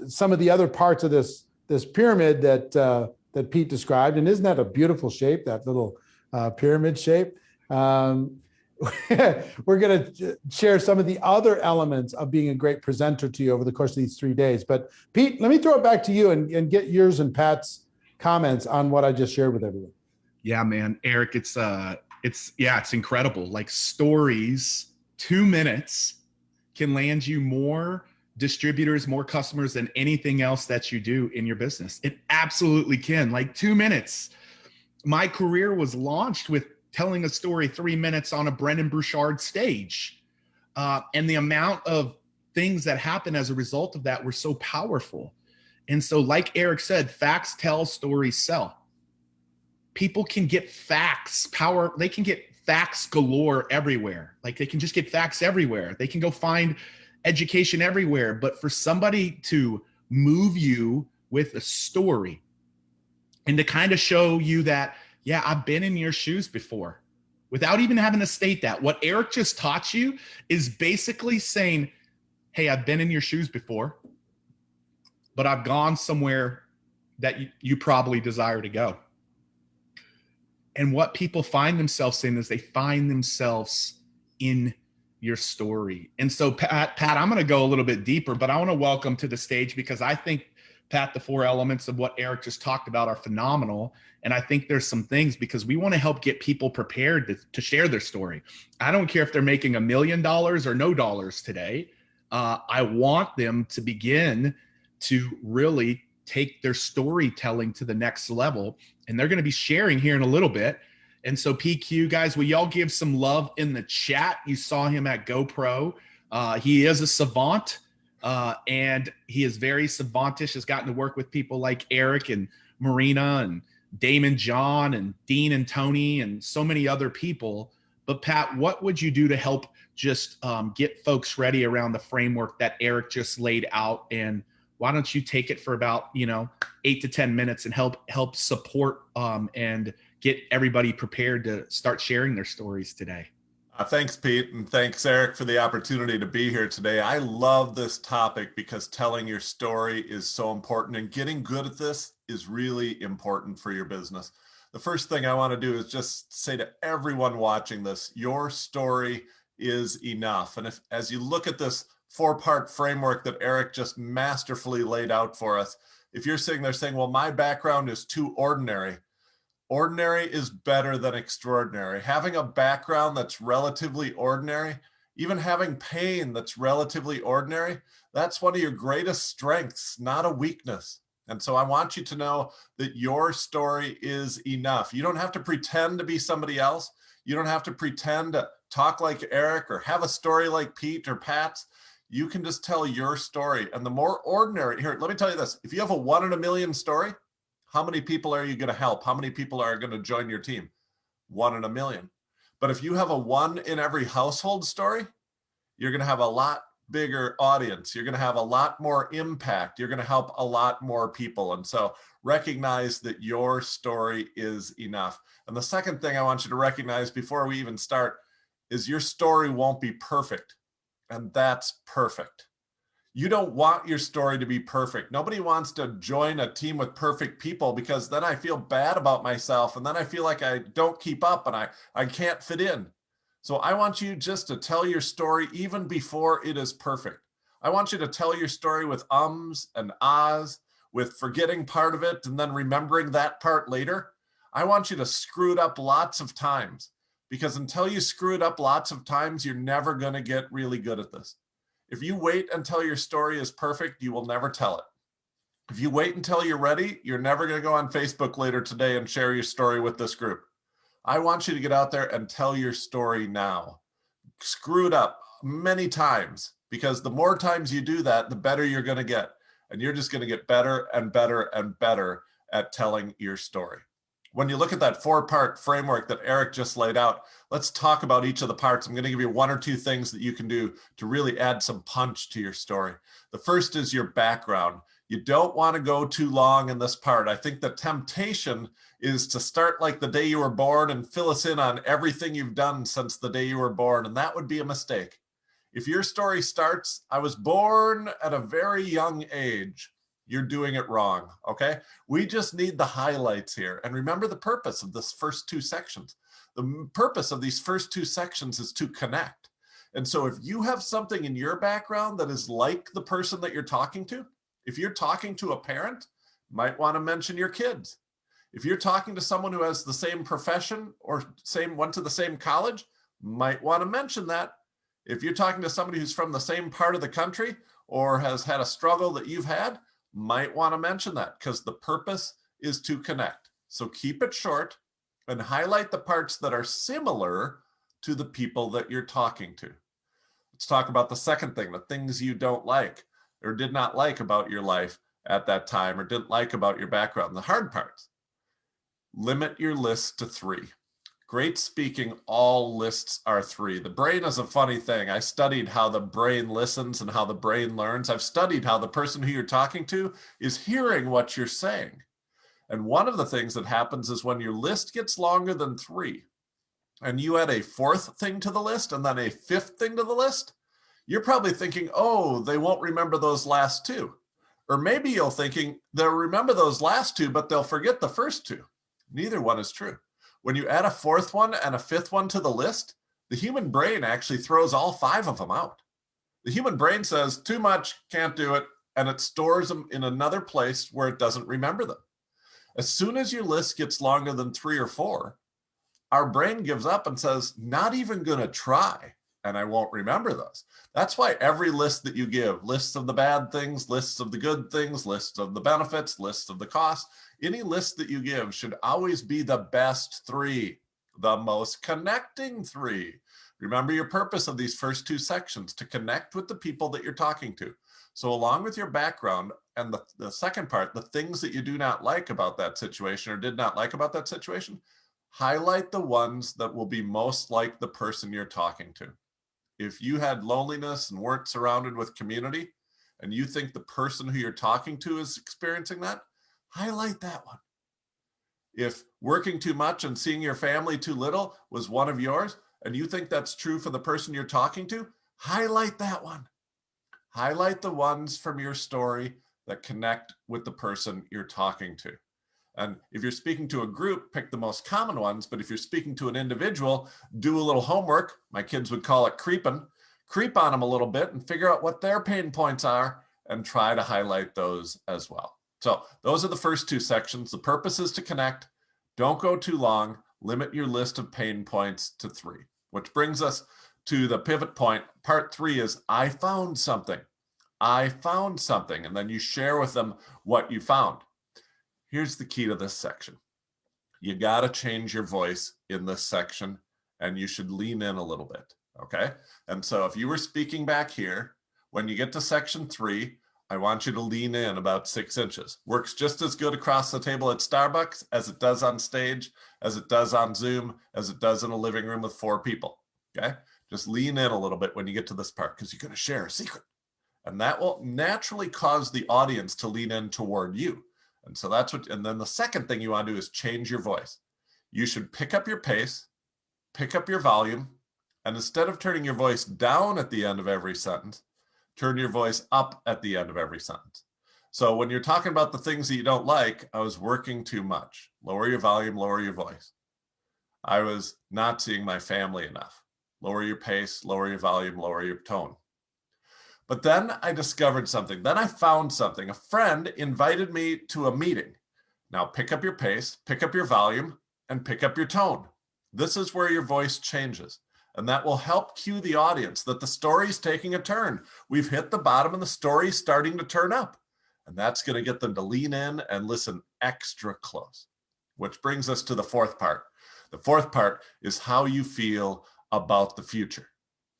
some of the other parts of this pyramid that Pete described. And isn't that a beautiful shape, that little pyramid shape? We're going to share some of the other elements of being a great presenter to you over the course of these 3 days. But Pete, let me throw it back to you and get yours and Pat's comments on what I just shared with everyone. Yeah, man, Eric, it's incredible. Like, stories, 2 minutes can land you more distributors, more customers than anything else that you do in your business. It absolutely can. Like, 2 minutes. My career was launched with telling a story 3 minutes on a Brendan Burchard stage. And the amount of things that happen as a result of that were so powerful. And so, like Eric said, facts tell, stories sell. People can get facts, they can get facts galore everywhere. Like, they can just get facts everywhere. They can go find education everywhere. But for somebody to move you with a story and to kind of show you that, yeah, I've been in your shoes before, without even having to state that. What Eric just taught you is basically saying, hey, I've been in your shoes before, but I've gone somewhere that you probably desire to go. And what people find themselves in is they find themselves in your story. And so, Pat, I'm going to go a little bit deeper, but I want to welcome to the stage, because I think, Pat, the 4 elements of what Eric just talked about are phenomenal. And I think there's some things, because we want to help get people prepared to share their story. I don't care if they're making $1 million or no dollars today. I want them to begin to really take their storytelling to the next level. And they're going to be sharing here in a little bit. And so PQ guys, will y'all give some love in the chat? You saw him at GoPro. He is a savant, and he is very savantish, has gotten to work with people like Eric and Marina and Damon John and Dean and Tony and so many other people. But Pat, what would you do to help just get folks ready around the framework that Eric just laid out? And why don't you take it for about 8 to 10 minutes and help support and get everybody prepared to start sharing their stories today? Thanks, Pete, and thanks, Eric, for the opportunity to be here today. I love this topic because telling your story is so important, and getting good at this is really important for your business. The first thing I want to do is just say to everyone watching this, your story is enough. And as you look at this 4-part framework that Eric just masterfully laid out for us, if you're sitting there saying, well, my background is too ordinary, ordinary is better than extraordinary. Having a background that's relatively ordinary, even having pain that's relatively ordinary, that's one of your greatest strengths, not a weakness. And so I want you to know that your story is enough. You don't have to pretend to be somebody else. You don't have to pretend to talk like Eric or have a story like Pete or Pat's. You can just tell your story. And the more ordinary, here, let me tell you this. If you have a 1 in a million story, how many people are you going to help? How many people are going to join your team? 1 in a million. But if you have a 1 in every household story, you're going to have a lot bigger audience. You're going to have a lot more impact. You're going to help a lot more people. And so recognize that your story is enough. And the second thing I want you to recognize before we even start is your story won't be perfect. And that's perfect. You don't want your story to be perfect. Nobody wants to join a team with perfect people, because then I feel bad about myself. And then I feel like I don't keep up and I can't fit in. So I want you just to tell your story even before it is perfect. I want you to tell your story with ums and ahs, with forgetting part of it and then remembering that part later. I want you to screw it up lots of times, because until you screw it up lots of times, you're never going to get really good at this. If you wait until your story is perfect, you will never tell it. If you wait until you're ready, you're never going to go on Facebook later today and share your story with this group. I want you to get out there and tell your story now. Screw it up many times, because the more times you do that, the better you're going to get. And you're just going to get better and better and better at telling your story. When you look at that 4-part framework that Eric just laid out, let's talk about each of the parts. I'm going to give you 1 or 2 things that you can do to really add some punch to your story. The first is your background. You don't want to go too long in this part. I think the temptation is to start like the day you were born and fill us in on everything you've done since the day you were born, and that would be a mistake. If your story starts, I was born at a very young age, you're doing it wrong, okay? We just need the highlights here. And remember the purpose of this first 2 sections. The purpose of these first 2 sections is to connect. And so if you have something in your background that is like the person that you're talking to, if you're talking to a parent, might want to mention your kids. If you're talking to someone who has the same profession or went to the same college, might want to mention that. If you're talking to somebody who's from the same part of the country or has had a struggle that you've had, might want to mention that, because the purpose is to connect. So keep it short and highlight the parts that are similar to the people that you're talking to. Let's talk about the second thing, the things you don't like or did not like about your life at that time or didn't like about your background. The hard parts. Limit your list to 3. Great speaking, all lists are 3. The brain is a funny thing. I studied how the brain listens and how the brain learns. I've studied how the person who you're talking to is hearing what you're saying. And one of the things that happens is when your list gets longer than 3, and you add a 4th thing to the list and then a 5th thing to the list, you're probably thinking, oh, they won't remember those last 2. Or maybe you're thinking they'll remember those last 2, but they'll forget the first 2. Neither one is true. When you add a 4th one and a 5th one to the list, the human brain actually throws all 5 of them out. The human brain says, too much, can't do it, and it stores them in another place where it doesn't remember them. As soon as your list gets longer than 3 or 4, our brain gives up and says, not even going to try. and I won't remember those. That's why every list that you give, lists of the bad things, lists of the good things, lists of the benefits, lists of the costs, any list that you give should always be the best 3, the most connecting 3. Remember your purpose of these first 2 sections, to connect with the people that you're talking to. So along with your background and the second part, the things that you do not like about that situation or did not like about that situation, highlight the ones that will be most like the person you're talking to. If you had loneliness and weren't surrounded with community, and you think the person who you're talking to is experiencing that, highlight that one. If working too much and seeing your family too little was one of yours, and you think that's true for the person you're talking to, highlight that one. Highlight the ones from your story that connect with the person you're talking to. And if you're speaking to a group, pick the most common ones. But if you're speaking to an individual, do a little homework. My kids would call it creeping. Creep on them a little bit and figure out what their pain points are and try to highlight those as well. So those are the first 2 sections. The purpose is to connect. Don't go too long. Limit your list of pain points to 3, which brings us to the pivot point. Part 3 is I found something. I found something. And then you share with them what you found. Here's the key to this section. You got to change your voice in this section, and you should lean in a little bit. Okay. And so if you were speaking back here, when you get to section 3, I want you to lean in about 6 inches. Works just as good across the table at Starbucks as it does on stage, as it does on Zoom, as it does in a living room with 4 people. Okay. Just lean in a little bit when you get to this part, because you're going to share a secret. And that will naturally cause the audience to lean in toward you. And so that's what, and then the second thing you want to do is change your voice. You should pick up your pace, pick up your volume, and instead of turning your voice down at the end of every sentence, turn your voice up at the end of every sentence. So when you're talking about the things that you don't like, I was working too much. Lower your volume, lower your voice. I was not seeing my family enough. Lower your pace, lower your volume, lower your tone. But then I discovered something. Then I found something. A friend invited me to a meeting. Now pick up your pace, pick up your volume, and pick up your tone. This is where your voice changes. And that will help cue the audience that the story's taking a turn. We've hit the bottom and the story's starting to turn up. And that's going to get them to lean in and listen extra close. Which brings us to the 4th part. The 4th part is how you feel about the future.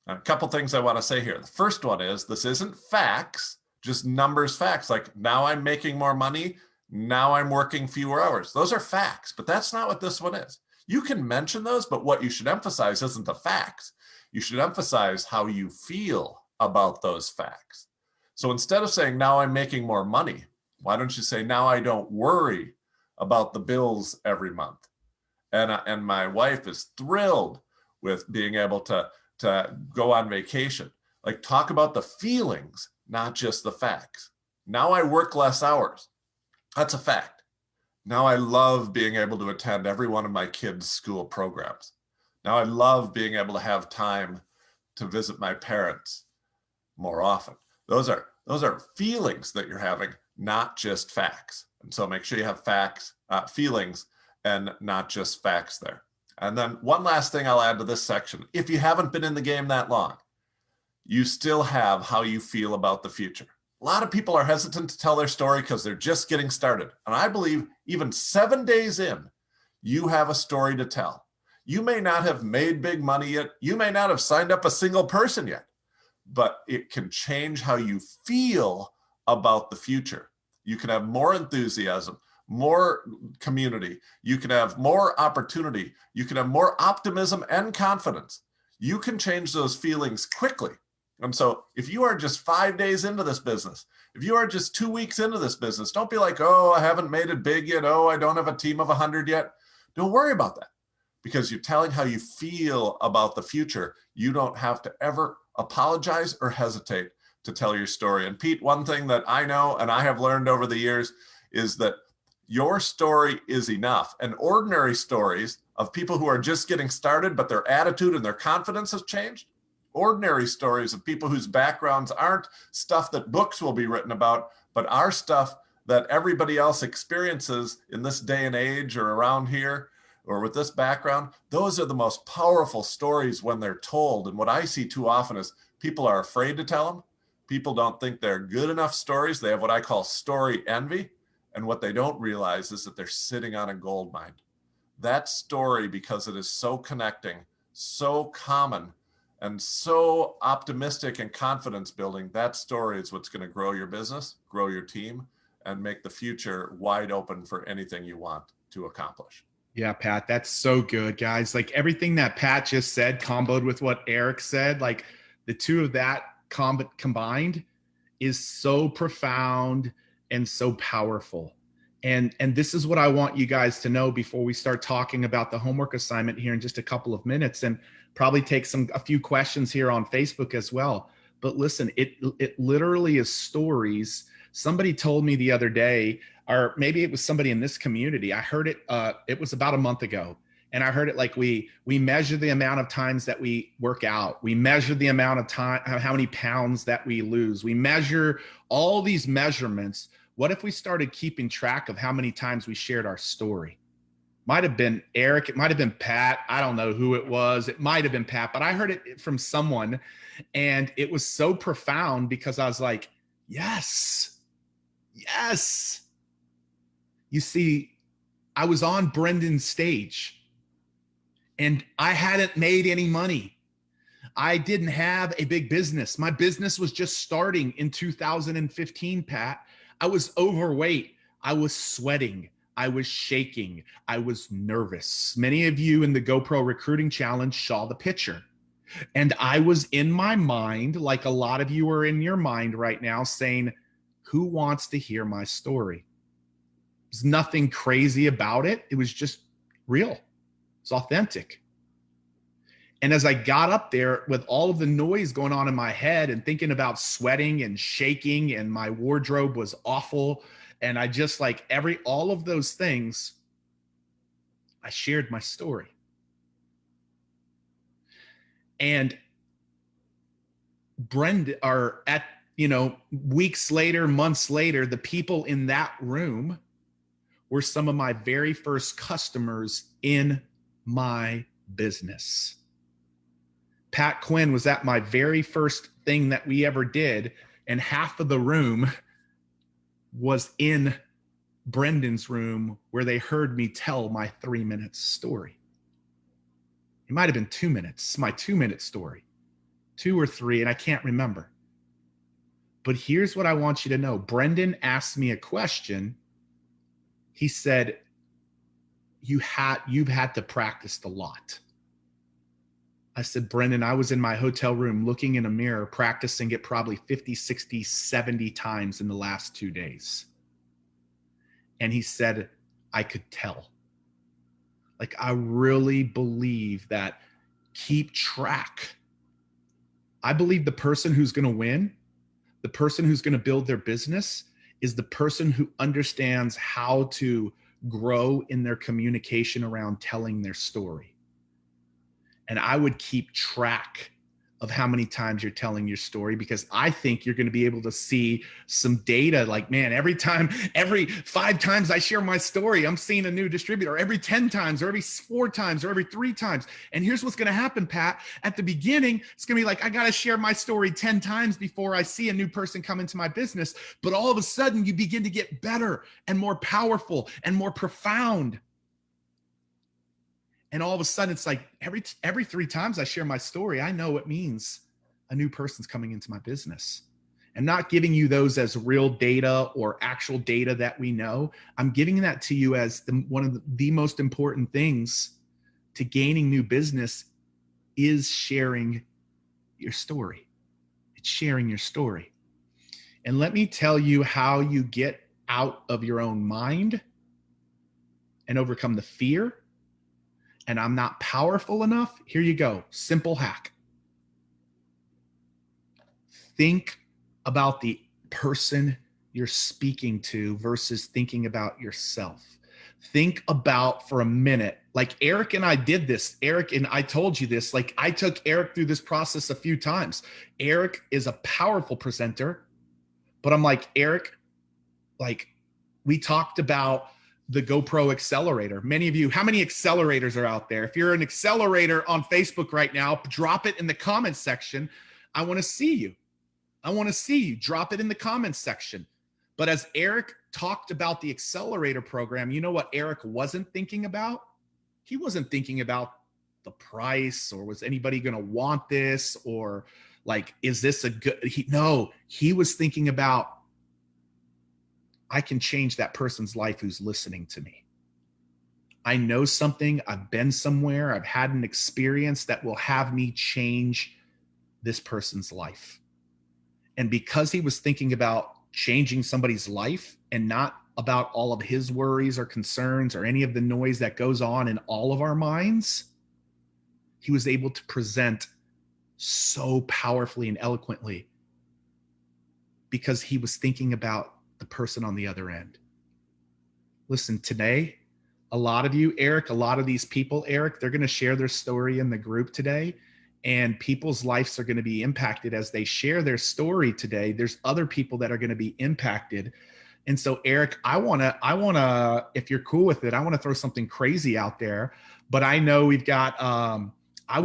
And a couple things I want to say here. The first one is this isn't facts, just numbers, facts. Like now I'm making more money. Now I'm working fewer hours. Those are facts, but that's not what this one is. You can mention those, but what you should emphasize isn't the facts. You should emphasize how you feel about those facts. So instead of saying, now I'm making more money, why don't you say, now I don't worry about the bills every month. And my wife is thrilled with being able to go on vacation. Like talk about the feelings, not just the facts. Now I work less hours. That's a fact. Now I love being able to attend every one of my kids' school programs. Now I love being able to have time to visit my parents more often. Those are feelings that you're having, not just facts. And so make sure you have facts, feelings, and not just facts there. And then one last thing I'll add to this section. If you haven't been in the game that long, you still have how you feel about the future. A lot of people are hesitant to tell their story because they're just getting started. And I believe even 7 days in, you have a story to tell. You may not have made big money yet. You may not have signed up a single person yet, but it can change how you feel about the future. You can have more enthusiasm, more community. You can have more opportunity. You can have more optimism and confidence. You can change those feelings quickly. And so if you are just 5 days into this business, if you are just 2 weeks into this business, don't be like, oh, I haven't made it big yet. Oh, I don't have a team of 100 yet. Don't worry about that because you're telling how you feel about the future. You don't have to ever apologize or hesitate to tell your story. And Pete, one thing that I know and I have learned over the years is that your story is enough. And ordinary stories of people who are just getting started, but their attitude and their confidence has changed. Ordinary stories of people whose backgrounds aren't stuff that books will be written about, but are stuff that everybody else experiences in this day and age or around here. or with this background, those are the most powerful stories when they're told. And what I see too often is people are afraid to tell them. People don't think they're good enough stories. They have what I call story envy. And what they don't realize is that they're sitting on a gold mine. That story, because it is so connecting, so common, and so optimistic and confidence building, that story is what's going to grow your business, grow your team, and make the future wide open for anything you want to accomplish. Yeah, Pat, that's so good, guys. Like everything that Pat just said, comboed with what Eric said, like the two of that combined is so profound and so powerful. And this is what I want you guys to know before we start talking about the homework assignment here in just a couple of minutes, and probably take a few questions here on Facebook as well. But listen, it literally is stories. Somebody told me the other day, or maybe it was somebody in this community. I heard it, it was about a month ago. And I heard it like we measure the amount of times that we work out. We measure the amount of time, how many pounds that we lose. We measure all these measurements. What if we started keeping track of how many times we shared our story? Might have been Eric. It might have been Pat. I don't know who it was. It might have been Pat, but I heard it from someone. And it was so profound because I was like, yes, yes. You see, I was on Brendan's stage and I hadn't made any money. I didn't have a big business. My business was just starting in 2015, Pat. I was overweight. I was sweating. I was shaking. I was nervous. Many of you in the GoPro Recruiting Challenge saw the picture. And I was in my mind, like a lot of you are in your mind right now, saying, who wants to hear my story? There's nothing crazy about it. It was just real. It's authentic. And as I got up there with all of the noise going on in my head and thinking about sweating and shaking, and my wardrobe was awful, and I just like all of those things, I shared my story. And Brenda, or at, weeks later, months later, the people in that room were some of my very first customers in my business. Pat Quinn was at my very first thing that we ever did, and half of the room was in Brendan's room where they heard me tell my 3-minute story. It might have been 2 minutes, my 2-minute story, 2 or 3, and I can't remember. But here's what I want you to know. Brendan asked me a question. He said, you've had to practice a lot. I said, Brendan, I was in my hotel room looking in a mirror, practicing it probably 50, 60, 70 times in the last 2 days. And he said, I could tell. Like, I really believe that. Keep track. I believe the person who's going to win, the person who's going to build their business, is the person who understands how to grow in their communication around telling their story. And I would keep track of how many times you're telling your story, because I think you're going to be able to see some data like, man, every 5 times I share my story, I'm seeing a new distributor, every 10 times or every 4 times or every 3 times. And here's what's going to happen, Pat. At the beginning, it's going to be like, I got to share my story 10 times before I see a new person come into my business. But all of a sudden you begin to get better and more powerful and more profound. And all of a sudden, it's like every 3 times I share my story, I know it means a new person's coming into my business. I'm not giving you those as real data or actual data that we know. I'm giving that to you as one of the most important things to gaining new business is sharing your story. It's sharing your story. And let me tell you how you get out of your own mind and overcome the fear. And I'm not powerful enough. Here you go. Simple hack. Think about the person you're speaking to versus thinking about yourself. Think about for a minute, like Eric and I did this. Eric and I told you this, like I took Eric through this process a few times. Eric is a powerful presenter, but I'm like, Eric, like we talked about the GoPro Accelerator. Many of you, how many accelerators are out there? If you're an accelerator on Facebook right now, drop it in the comments section. I want to see you. I want to see you. Drop it in the comments section. But as Eric talked about the accelerator program, you know what Eric wasn't thinking about? He wasn't thinking about the price, or was anybody going to want this, or like, is this a good, he was thinking about, I can change that person's life who's listening to me. I know something, I've been somewhere, I've had an experience that will have me change this person's life. And because he was thinking about changing somebody's life and not about all of his worries or concerns or any of the noise that goes on in all of our minds, he was able to present so powerfully and eloquently because he was thinking about the person on the other end. Listen, today, a lot of you, Eric, a lot of these people, Eric, they're going to share their story in the group today, and people's lives are going to be impacted as they share their story today. There's other people that are going to be impacted. And so, Eric, I want to, if you're cool with it, I want to throw something crazy out there, but I know we've got, I'd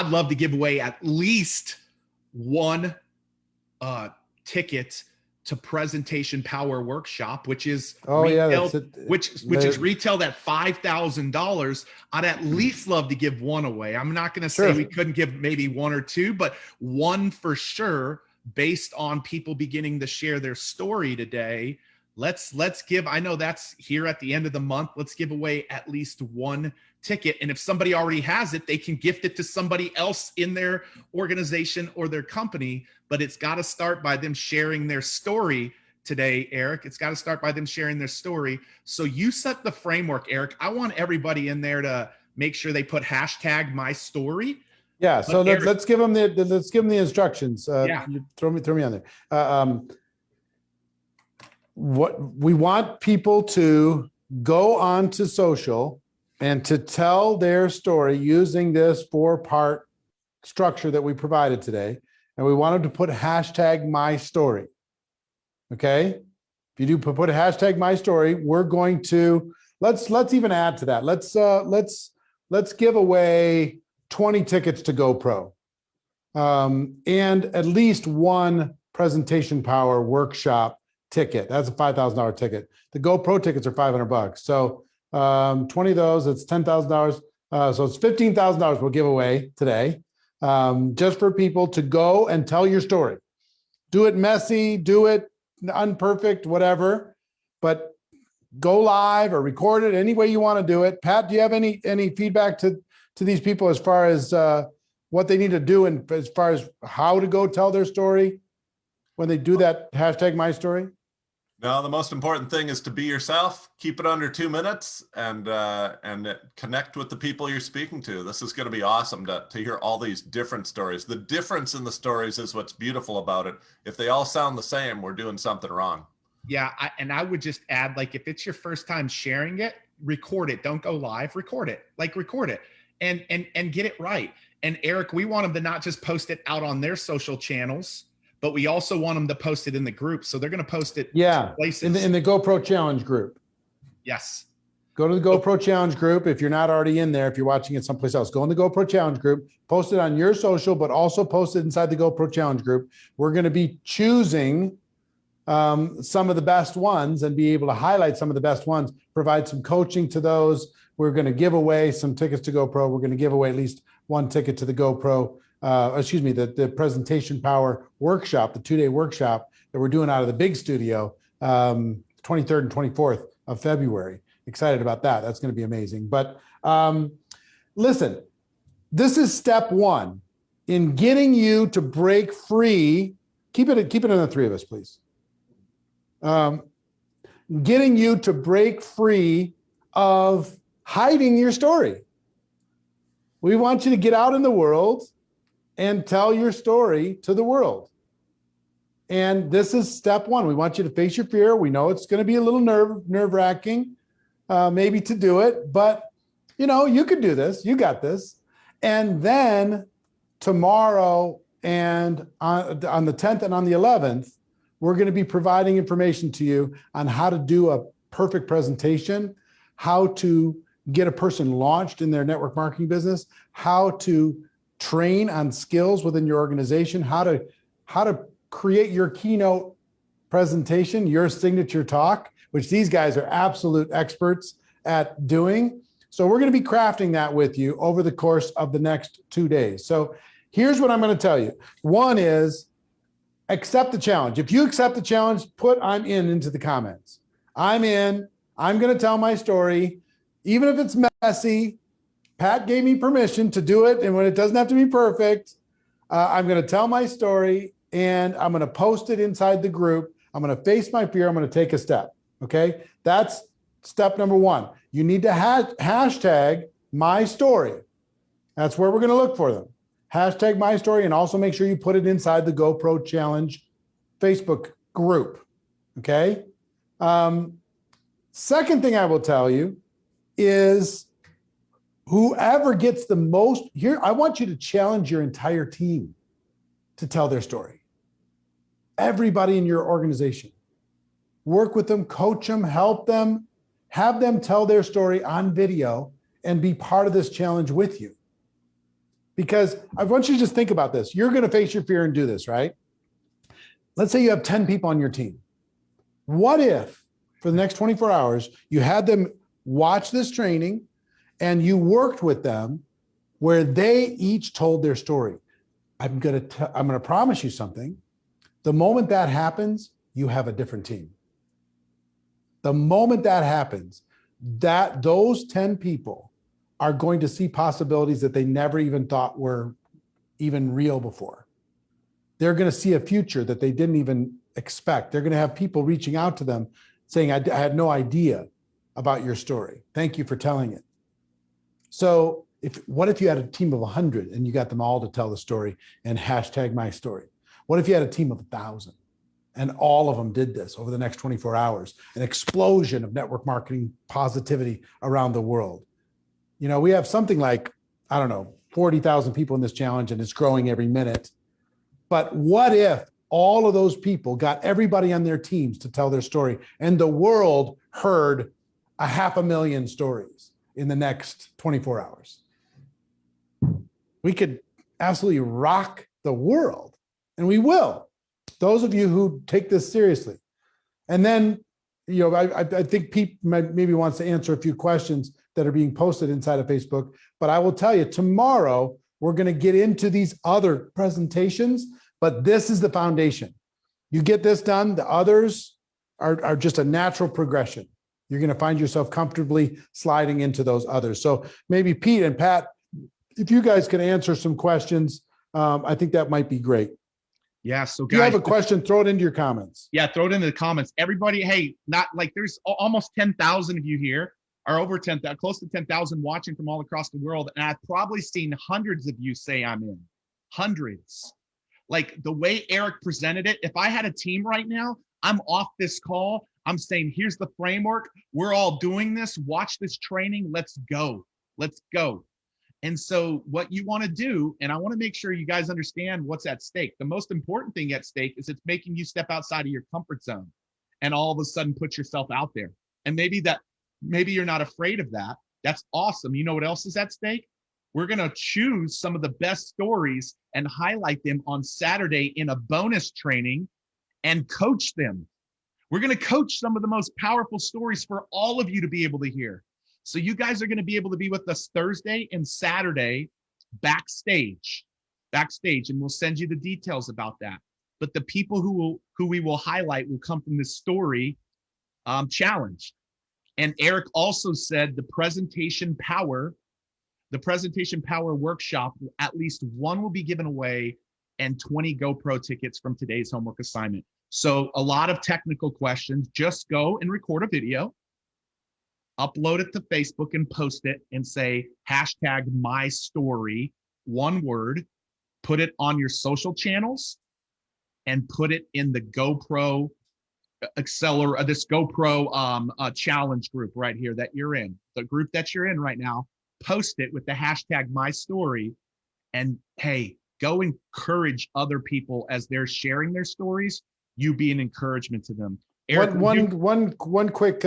love to give away at least one ticket to Presentation Power Workshop, which is which is retailed at $5,000. I'd at least love to give one away. I'm not going to say we couldn't give maybe one or two, but one for sure, based on people beginning to share their story today. Let's give, I know that's here at the end of the month. Let's give away at least one ticket. And if somebody already has it, they can gift it to somebody else in their organization or their company. But it's got to start by them sharing their story today, Eric. It's got to start by them sharing their story. So you set the framework, Eric. I want everybody in there to make sure they put hashtag my story. Yeah. So let's give them the instructions. Throw me on there. What we want people to go on to social and to tell their story using this 4-part structure that we provided today. And we want them to put hashtag my story. Okay. If you do put a hashtag my story, we're going to, let's even add to that. Let's give away 20 tickets to GoPro and at least one Presentation Power Workshop ticket. That's a $5,000 ticket. The GoPro tickets are $500. So 20 of those, it's $10,000. So it's $15,000 we'll give away today, just for people to go and tell your story. Do it messy, do it unperfect, whatever, but go live or record it any way you want to do it. Pat, do you have any feedback to these people as far as what they need to do and as far as how to go tell their story when they do that hashtag my story? No, the most important thing is to be yourself, keep it under 2 minutes, and connect with the people you're speaking to. This is going to be awesome to hear all these different stories. The difference in the stories is what's beautiful about it. If they all sound the same, we're doing something wrong. Yeah, I would just add, like, if it's your first time sharing it, record it. Don't go live, record it. Record it and get it right. And Eric, we want them to not just post it out on their social channels, but we also want them to post it in the group. So they're going to post it places. In the GoPro Challenge group. Yes. Go to the GoPro Challenge group. If you're not already in there, if you're watching it someplace else, go in the GoPro Challenge group, post it on your social, but also post it inside the GoPro Challenge group. We're going to be choosing some of the best ones and be able to highlight some of the best ones, provide some coaching to those. We're going to give away some tickets to GoPro. We're going to give away at least one ticket to the GoPro, the Presentation Power Workshop, the 2-day workshop that we're doing out of the big studio, 23rd and 24th of February. Excited about that. That's going to be amazing. But listen, this is step one in getting you to break free. Keep it in the 3 of us, please. Getting you to break free of hiding your story. We want you to get out in the world and tell your story to the world. And this is step one. We want you to face your fear. We know it's going to be a little nerve-wracking, maybe to do it, but you could do this. You got this. And then tomorrow and on the 10th and on the 11th, we're going to be providing information to you on how to do perfect presentation, how to get a person launched in their network marketing business, how to train on skills within your organization, how to create your keynote presentation, your signature talk, which these guys are absolute experts at doing. So we're going to be crafting that with you over the course of the next 2 days. So here's what I'm going to tell you. One is accept the challenge. If you accept the challenge, put I'm in into the comments. I'm in. I'm going to tell my story. Even if it's messy, Pat gave me permission to do it. And when it doesn't have to be perfect, I'm going to tell my story and I'm going to post it inside the group. I'm going to face my fear. I'm going to take a step. Okay. That's step number one. You need to hashtag my story. That's where we're going to look for them. Hashtag my story, and also make sure you put it inside the GoPro Challenge Facebook group. Okay. Second thing I will tell you is whoever gets the most here, I want you to challenge your entire team to tell their story. Everybody in your organization. Work with them, coach them, help them, have them tell their story on video and be part of this challenge with you. Because I want you to just think about this. You're going to face your fear and do this, right? Let's say you have 10 people on your team. What if for the next 24 hours, you had them watch this training and you worked with them where they each told their story? I'm going to promise you something. The moment that happens, you have a different team. The moment that happens, that those 10 people are going to see possibilities that they never even thought were even real before. They're going to see a future that they didn't even expect. They're going to have people reaching out to them saying, I had no idea about your story. Thank you for telling it. So what if you had a team of 100 and you got them all to tell the story and hashtag my story? What if you had a team of 1,000 and all of them did this over the next 24 hours? An explosion of network marketing positivity around the world. You know, we have something like, 40,000 people in this challenge, and it's growing every minute. But what if all of those people got everybody on their teams to tell their story and the world heard 500,000 stories in the next 24 hours? We could absolutely rock the world, and we will. Those of you who take this seriously. And then, I think Pete maybe wants to answer a few questions that are being posted inside of Facebook, but I will tell you tomorrow, we're going to get into these other presentations, but this is the foundation. You get this done, the others are just a natural progression. You're going to find yourself comfortably sliding into those others. So maybe Pete and Pat, if you guys can answer some questions, I think that might be great. Yeah. So guys, if you have a question, throw it into your comments. Yeah, throw it into the comments. Everybody, hey, not like there's almost 10,000 of you here, or over 10,000, close to 10,000 watching from all across the world. And I've probably seen hundreds of you say I'm in. Hundreds. Like the way Eric presented it, if I had a team right now, I'm off this call. I'm saying, here's the framework. We're all doing this. Watch this training. Let's go. Let's go. And so what you want to do, and I want to make sure you guys understand what's at stake. The most important thing at stake is it's making you step outside of your comfort zone and all of a sudden put yourself out there. And maybe you're not afraid of that. That's awesome. You know what else is at stake? We're going to choose some of the best stories and highlight them on Saturday in a bonus training and coach them. We're going to coach some of the most powerful stories for all of you to be able to hear. So you guys are going to be able to be with us Thursday and Saturday backstage, and we'll send you the details about that. But the people who we will highlight will come from the story challenge. And Eric also said the presentation power workshop, at least one will be given away and 20 GoPro tickets from today's homework assignment. So a lot of technical questions. Just go and record a video, upload it to Facebook and post it and say hashtag my story, one word, put it on your social channels and put it in the GoPro this GoPro challenge group right here that you're in, the group that you're in right now. Post it with the hashtag my story, and hey, go encourage other people as they're sharing their stories. You be an encouragement to them. Eric, One quick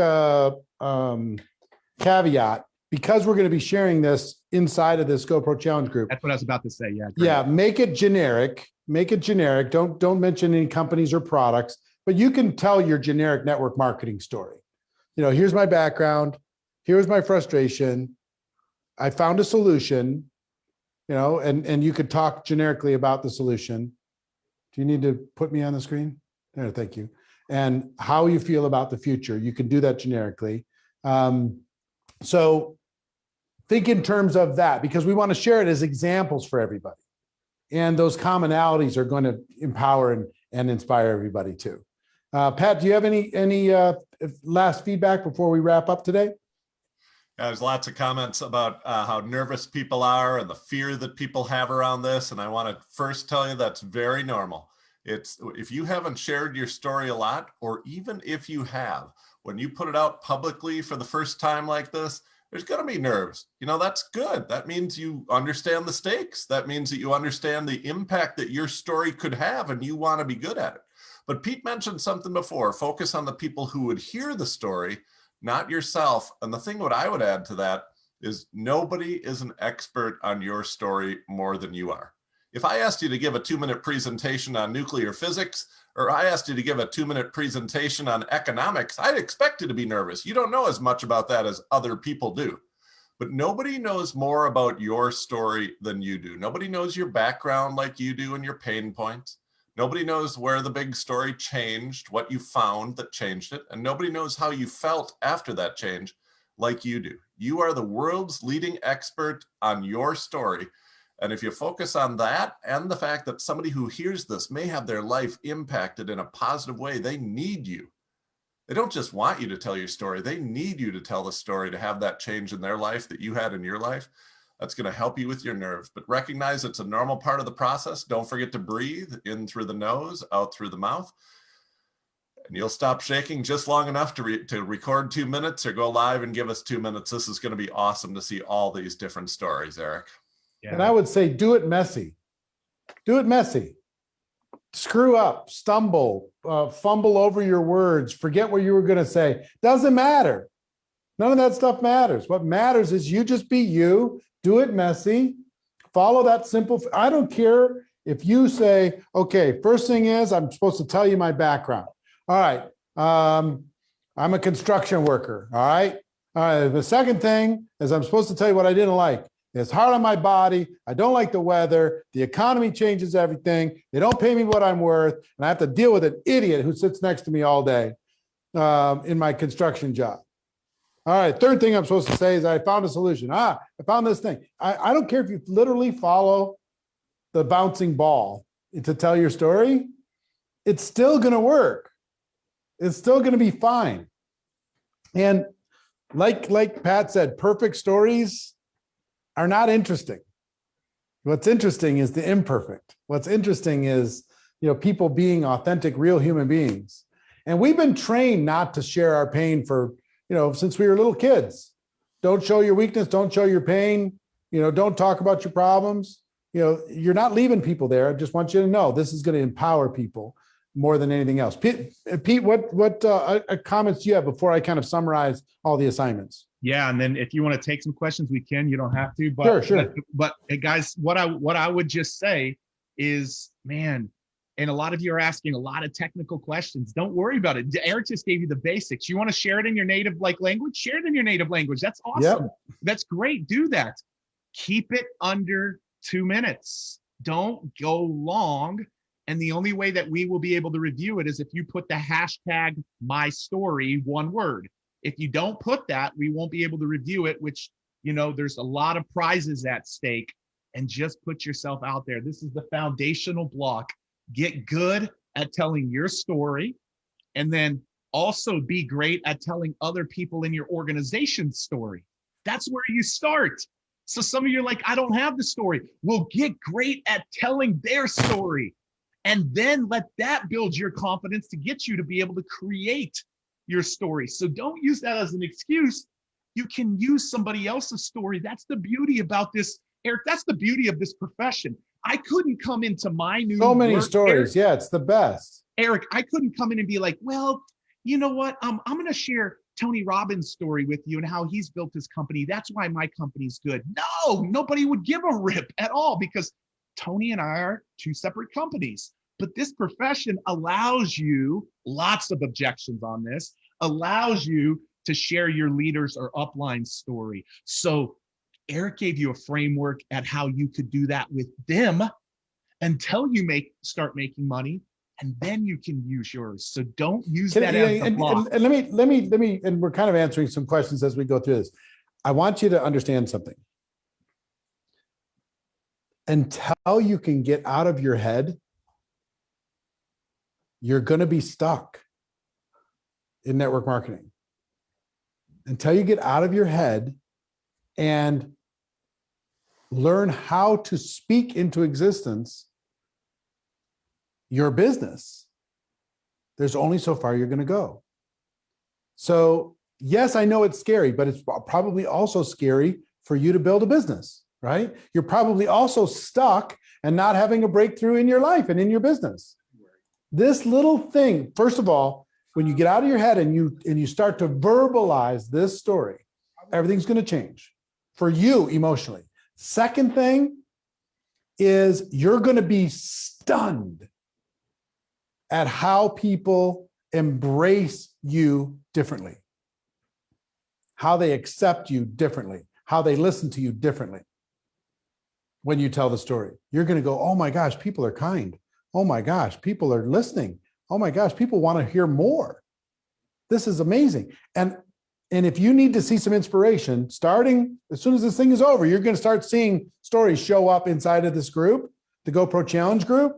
caveat, because we're going to be sharing this inside of this GoPro Challenge group. that's what I was about to say. Yeah. Great. Yeah, make it generic. Make it generic. Don't mention any companies or products, but you can tell your generic network marketing story. You know, here's my background. Here's my frustration. I found a solution, you know, and you could talk generically about the solution. Do you need to put me on the screen? There, thank you. And how you feel about the future. You can do that generically. So think in terms of that, because we want to share it as examples for everybody. And those commonalities are going to empower and inspire everybody too. Pat, do you have any last feedback before we wrap up today? Yeah, there's lots of comments about how nervous people are and the fear that people have around this. And I want to first tell you that's very normal. It's if you haven't shared your story a lot, or even if you have, when you put it out publicly for the first time like this, there's going to be nerves. You know, that's good. That means you understand the stakes. That means that you understand the impact that your story could have and you want to be good at it. But Pete mentioned something before, focus on the people who would hear the story, not yourself. And the thing what I would add to that is nobody is an expert on your story more than you are. If I asked you to give a 2-minute presentation on nuclear physics, or I asked you to give a 2-minute presentation on economics, I'd expect you to be nervous. You don't know as much about that as other people do. But nobody knows more about your story than you do. Nobody knows your background like you do and your pain points. Nobody knows where the big story changed, what you found that changed it. And nobody knows how you felt after that change like you do. You are the world's leading expert on your story. And if you focus on that and the fact that somebody who hears this may have their life impacted in a positive way, they need you. They don't just want you to tell your story. They need you to tell the story to have that change in their life that you had in your life. That's going to help you with your nerves. But recognize it's a normal part of the process. Don't forget to breathe in through the nose, out through the mouth. And you'll stop shaking just long enough to record 2 minutes or go live and give us 2 minutes. This is going to be awesome to see all these different stories, Eric. Yeah. And I would say, do it messy. Do it messy. Screw up, stumble, fumble over your words, forget what you were going to say. Doesn't matter. None of that stuff matters. What matters is you just be you, do it messy, follow that simple. I don't care if you say, okay, first thing is I'm supposed to tell you my background. All right. I'm a construction worker. All right. The second thing is I'm supposed to tell you what I didn't like. It's hard on my body. I don't like the weather. The economy changes everything. They don't pay me what I'm worth. And I have to deal with an idiot who sits next to me all day in my construction job. All right. Third thing I'm supposed to say is I found a solution. I found this thing. I don't care if you literally follow the bouncing ball to tell your story. It's still going to work. It's still going to be fine. And like Pat said, perfect stories are not interesting. What's interesting is the imperfect. What's interesting is, people being authentic, real human beings. And we've been trained not to share our pain for, since we were little kids. Don't show your weakness. Don't show your pain. Don't talk about your problems. You're not leaving people there. I just want you to know this is going to empower people more than anything else. Pete, what comments do you have before I kind of summarize all the assignments? Yeah, and then if you want to take some questions, we can. You don't have to, but sure. But hey, guys, what I would just say is, man, and a lot of you are asking a lot of technical questions. Don't worry about it. Eric just gave you the basics. You want to share it in your native language? Share it in your native language. That's awesome. Yep. That's great. Do that. Keep it under 2 minutes. Don't go long. And the only way that we will be able to review it is if you put the hashtag #mystory, one word. If you don't put that, we won't be able to review it, which, there's a lot of prizes at stake. And just put yourself out there. This is the foundational block. Get good at telling your story, and then also be great at telling other people in your organization's story. That's where you start. So some of you are like, I don't have the story. Well, get great at telling their story. And then let that build your confidence to get you to be able to create your story. So don't use that as an excuse. You can use somebody else's story. That's the beauty about this, Eric. That's the beauty of this profession. I couldn't come into my new so many work, stories. Eric, yeah, it's the best. Eric, I couldn't come in and be like, well, you know what? I'm going to share Tony Robbins' story with you and how he's built his company. That's why my company's good. No, nobody would give a rip at all because Tony and I are two separate companies. But this profession allows you lots of objections on this, allows you to share your leaders or upline story. So Eric gave you a framework at how you could do that with them until you start making money, and then you can use yours. So don't use that as the block. And let me, and we're kind of answering some questions as we go through this. I want you to understand something. Until you can get out of your head, you're going to be stuck in network marketing. Until you get out of your head and learn how to speak into existence your business, there's only so far you're going to go. So yes, I know it's scary, but it's probably also scary for you to build a business, right? You're probably also stuck and not having a breakthrough in your life and in your business. This little thing, first of all, when you get out of your head and you start to verbalize this story, everything's going to change for you emotionally. Second thing is you're going to be stunned at how people embrace you differently, how they accept you differently, how they listen to you differently when you tell the story. You're going to go, oh my gosh, people are kind. Oh my gosh, people are listening. Oh my gosh, people want to hear more. This is amazing. And if you need to see some inspiration, starting as soon as this thing is over, you're going to start seeing stories show up inside of this group, the GoPro Challenge group.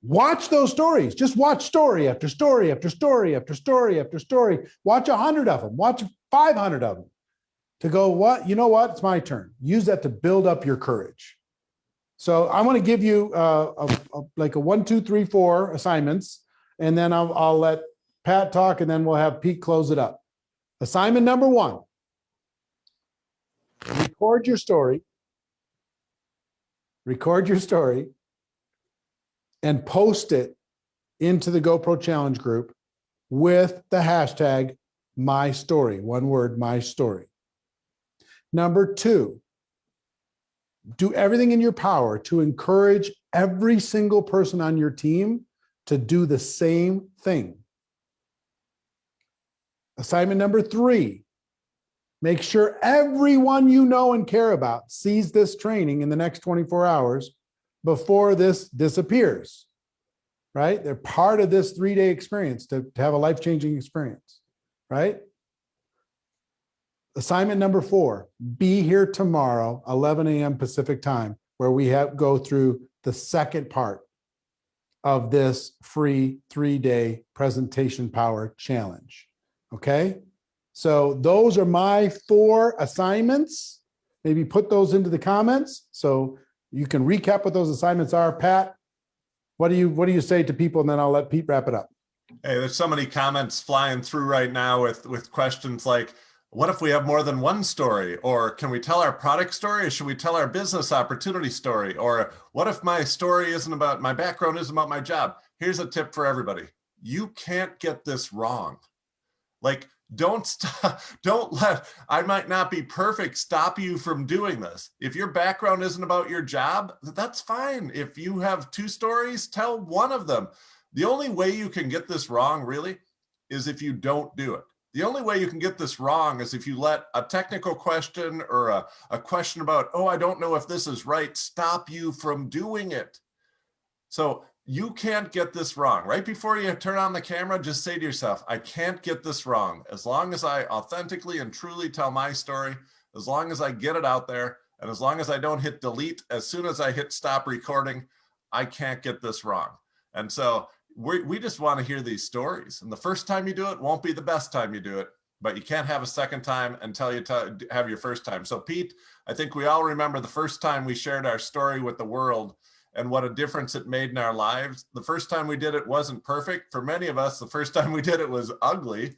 Watch those stories. Just watch story after story after story after story after story. Watch 100 of them. Watch 500 of them to go, what? You know what? It's my turn. Use that to build up your courage. So I want to give you like a 1, 2, 3, 4 assignments, and then I'll let Pat talk, and then we'll have Pete close it up. Assignment number 1, record your story. Record your story and post it into the GoPro Challenge group with the hashtag #mystory. One word, my story. Number 2, do everything in your power to encourage every single person on your team to do the same thing. Assignment number 3, make sure everyone you know and care about sees this training in the next 24 hours before this disappears, right? They're part of this 3-day experience to have a life-changing experience, right? Assignment number 4, be here tomorrow, 11 a.m. Pacific time, where we go through the second part of this free 3-day presentation power challenge. Okay. So those are my 4 assignments. Maybe put those into the comments so you can recap what those assignments are. Pat, what do you say to people? And then I'll let Pete wrap it up. Hey, there's so many comments flying through right now with questions like, what if we have more than one story? Or can we tell our product story? Or should we tell our business opportunity story? Or what if my story isn't about my background, isn't about my job? Here's a tip for everybody. You can't get this wrong. Like, don't let, I might not be perfect, stop you from doing this. If your background isn't about your job, that's fine. If you have 2 stories, tell one of them. The only way you can get this wrong, really, is if you don't do it. The only way you can get this wrong is if you let a technical question or a question about, oh, I don't know if this is right, stop you from doing it. So you can't get this wrong. Right before you turn on the camera, just say to yourself, I can't get this wrong. As long as I authentically and truly tell my story, as long as I get it out there, and as long as I don't hit delete as soon as I hit stop recording, I can't get this wrong. And so we just want to hear these stories. And the first time you do it won't be the best time you do it, but you can't have a second time until you have your first time. So Pete, I think we all remember the first time we shared our story with the world and what a difference it made in our lives. The first time we did it wasn't perfect. For many of us, the first time we did it was ugly,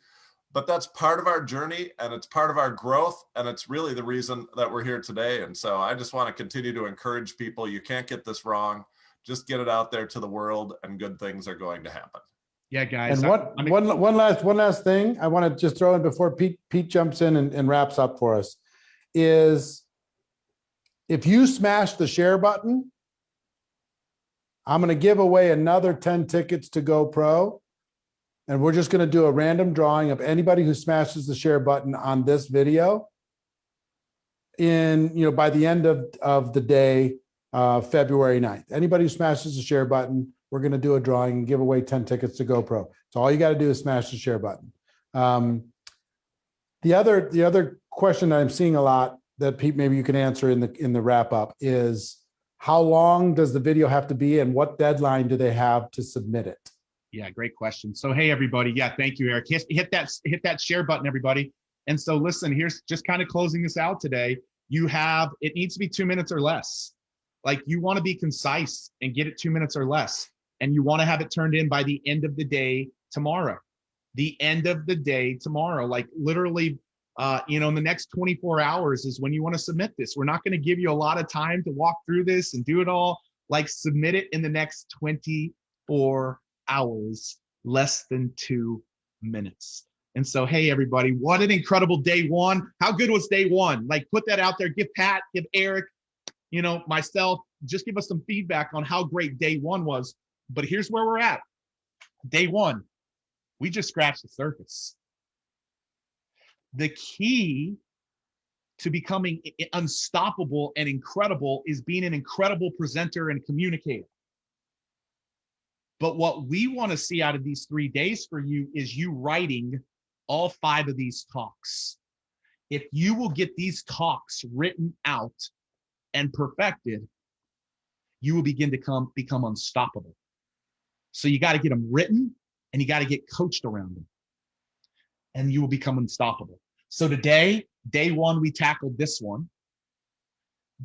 but that's part of our journey and it's part of our growth. And it's really the reason that we're here today. And so I just want to continue to encourage people. You can't get this wrong. Just get it out there to the world and good things are going to happen. Yeah, guys. And one last thing I want to just throw in before Pete jumps in and wraps up for us is if you smash the share button, I'm going to give away another 10 tickets to GoPro. And we're just going to do a random drawing of anybody who smashes the share button on this video by the end of the day, February 9th. Anybody who smashes the share button, we're going to do a drawing and give away 10 tickets to GoPro. So all you got to do is smash the share button. The other question that I'm seeing a lot that Pete, maybe you can answer in the wrap up is how long does the video have to be and what deadline do they have to submit it? Yeah, great question. So, hey, everybody. Yeah, thank you, Eric. Hit that share button, everybody. And so listen, here's just kind of closing this out today. It needs to be 2 minutes or less. Like you want to be concise and get it 2 minutes or less. And you want to have it turned in by the end of the day tomorrow. The end of the day tomorrow, like literally, in the next 24 hours is when you want to submit this. We're not going to give you a lot of time to walk through this and do it all. Like submit it in the next 24 hours, less than 2 minutes. And so, hey, everybody, what an incredible day one. How good was day one? Like put that out there. Give Pat, give Eric, myself, just give us some feedback on how great day one was. But here's where we're at. Day one, we just scratched the surface. The key to becoming unstoppable and incredible is being an incredible presenter and communicator. But what we want to see out of these 3 days for you is you writing all 5 of these talks. If you will get these talks written out and perfected, you will begin to become unstoppable. So you got to get them written and you got to get coached around them, and you will become unstoppable. So today, day one, we tackled this one.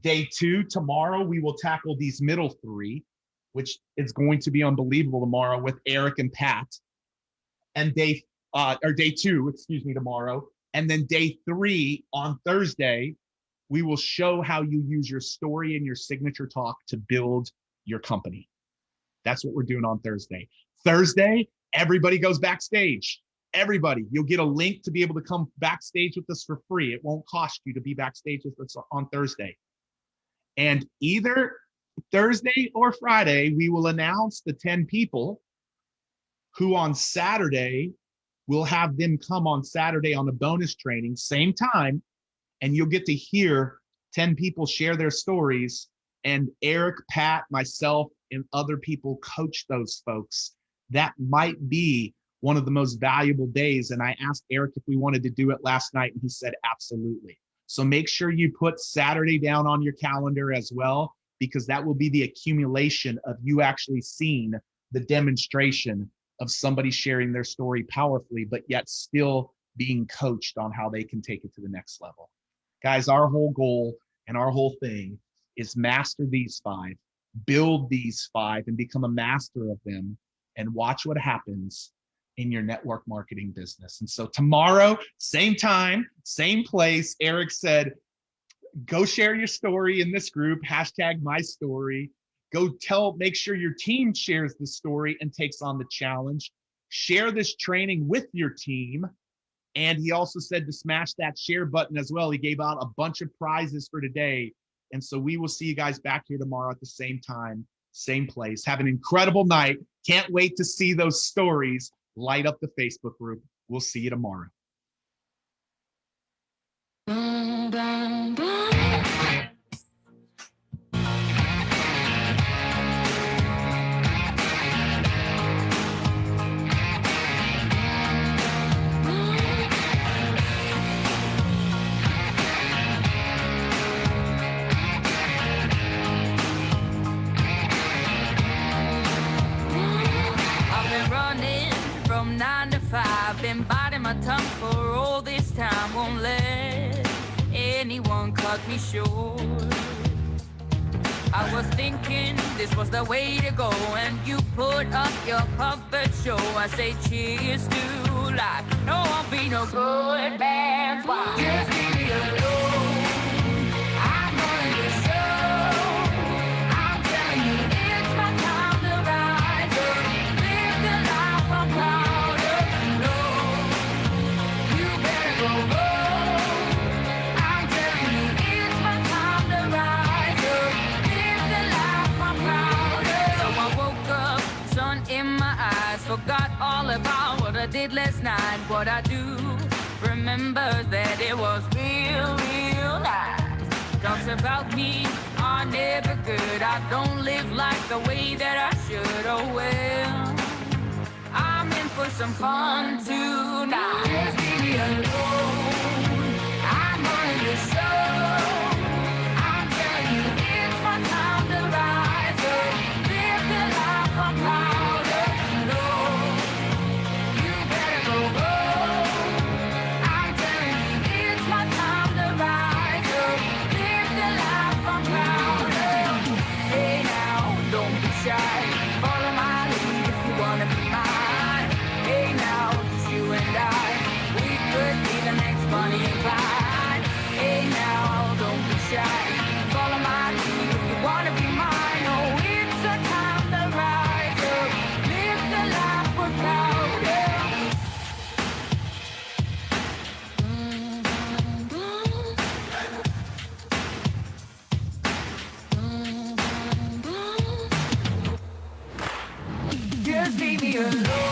Day 2, tomorrow, we will tackle these middle 3, which is going to be unbelievable tomorrow with Eric and Pat. And day 2, tomorrow. And then day 3 on Thursday, we will show how you use your story and your signature talk to build your company. That's what we're doing on Thursday. Thursday, everybody goes backstage. Everybody, you'll get a link to be able to come backstage with us for free. It won't cost you to be backstage with us on Thursday. And either Thursday or Friday, we will announce the 10 people who on Saturday, we'll have them come on Saturday on a bonus training, same time, and you'll get to hear 10 people share their stories, and Eric, Pat, myself, and other people coach those folks. That might be one of the most valuable days. And I asked Eric if we wanted to do it last night, and he said, absolutely. So make sure you put Saturday down on your calendar as well, because that will be the accumulation of you actually seeing the demonstration of somebody sharing their story powerfully, but yet still being coached on how they can take it to the next level. Guys, our whole goal and our whole thing is master these 5, build these 5, and become a master of them, and watch what happens in your network marketing business. And so tomorrow, same time, same place, Eric said, go share your story in this group, #mystory. Go make sure your team shares the story and takes on the challenge. Share this training with your team. And he also said to smash that share button as well. He gave out a bunch of prizes for today. And so we will see you guys back here tomorrow at the same time, same place. Have an incredible night. Can't wait to see those stories light up the Facebook group. We'll see you tomorrow. From 9 to 5, been biting my tongue for all this time. Won't let anyone cut me short. I was thinking this was the way to go, and you put up your puppet show. I say cheers to life. No, I'll be no good man's wife. Just leave me alone. I'm running the show. I'm telling you, it's my time to rise up. Live the life I'm forgot all about what I did last night. What I do remember that it was real, real nice. Talks about me are never good. I don't live like the way that I should. Oh well, I'm in for some fun tonight. Just leave me alone. I'm running the show. I'm telling you, it's my time to rise up. Live the life I'm proud of. No, you better go home. I'm telling you, it's my time to rise up. Live the life I'm proud of. Hey now, don't be shy. Follow my lead if you wanna be mine. Hey now, it's you and I. We could be the next Bonnie and Clyde. Hey now, don't be shy. Follow my lead if you wanna be mine. Oh, it's a time to rise up. Live the life we're proud of. Just leave me alone.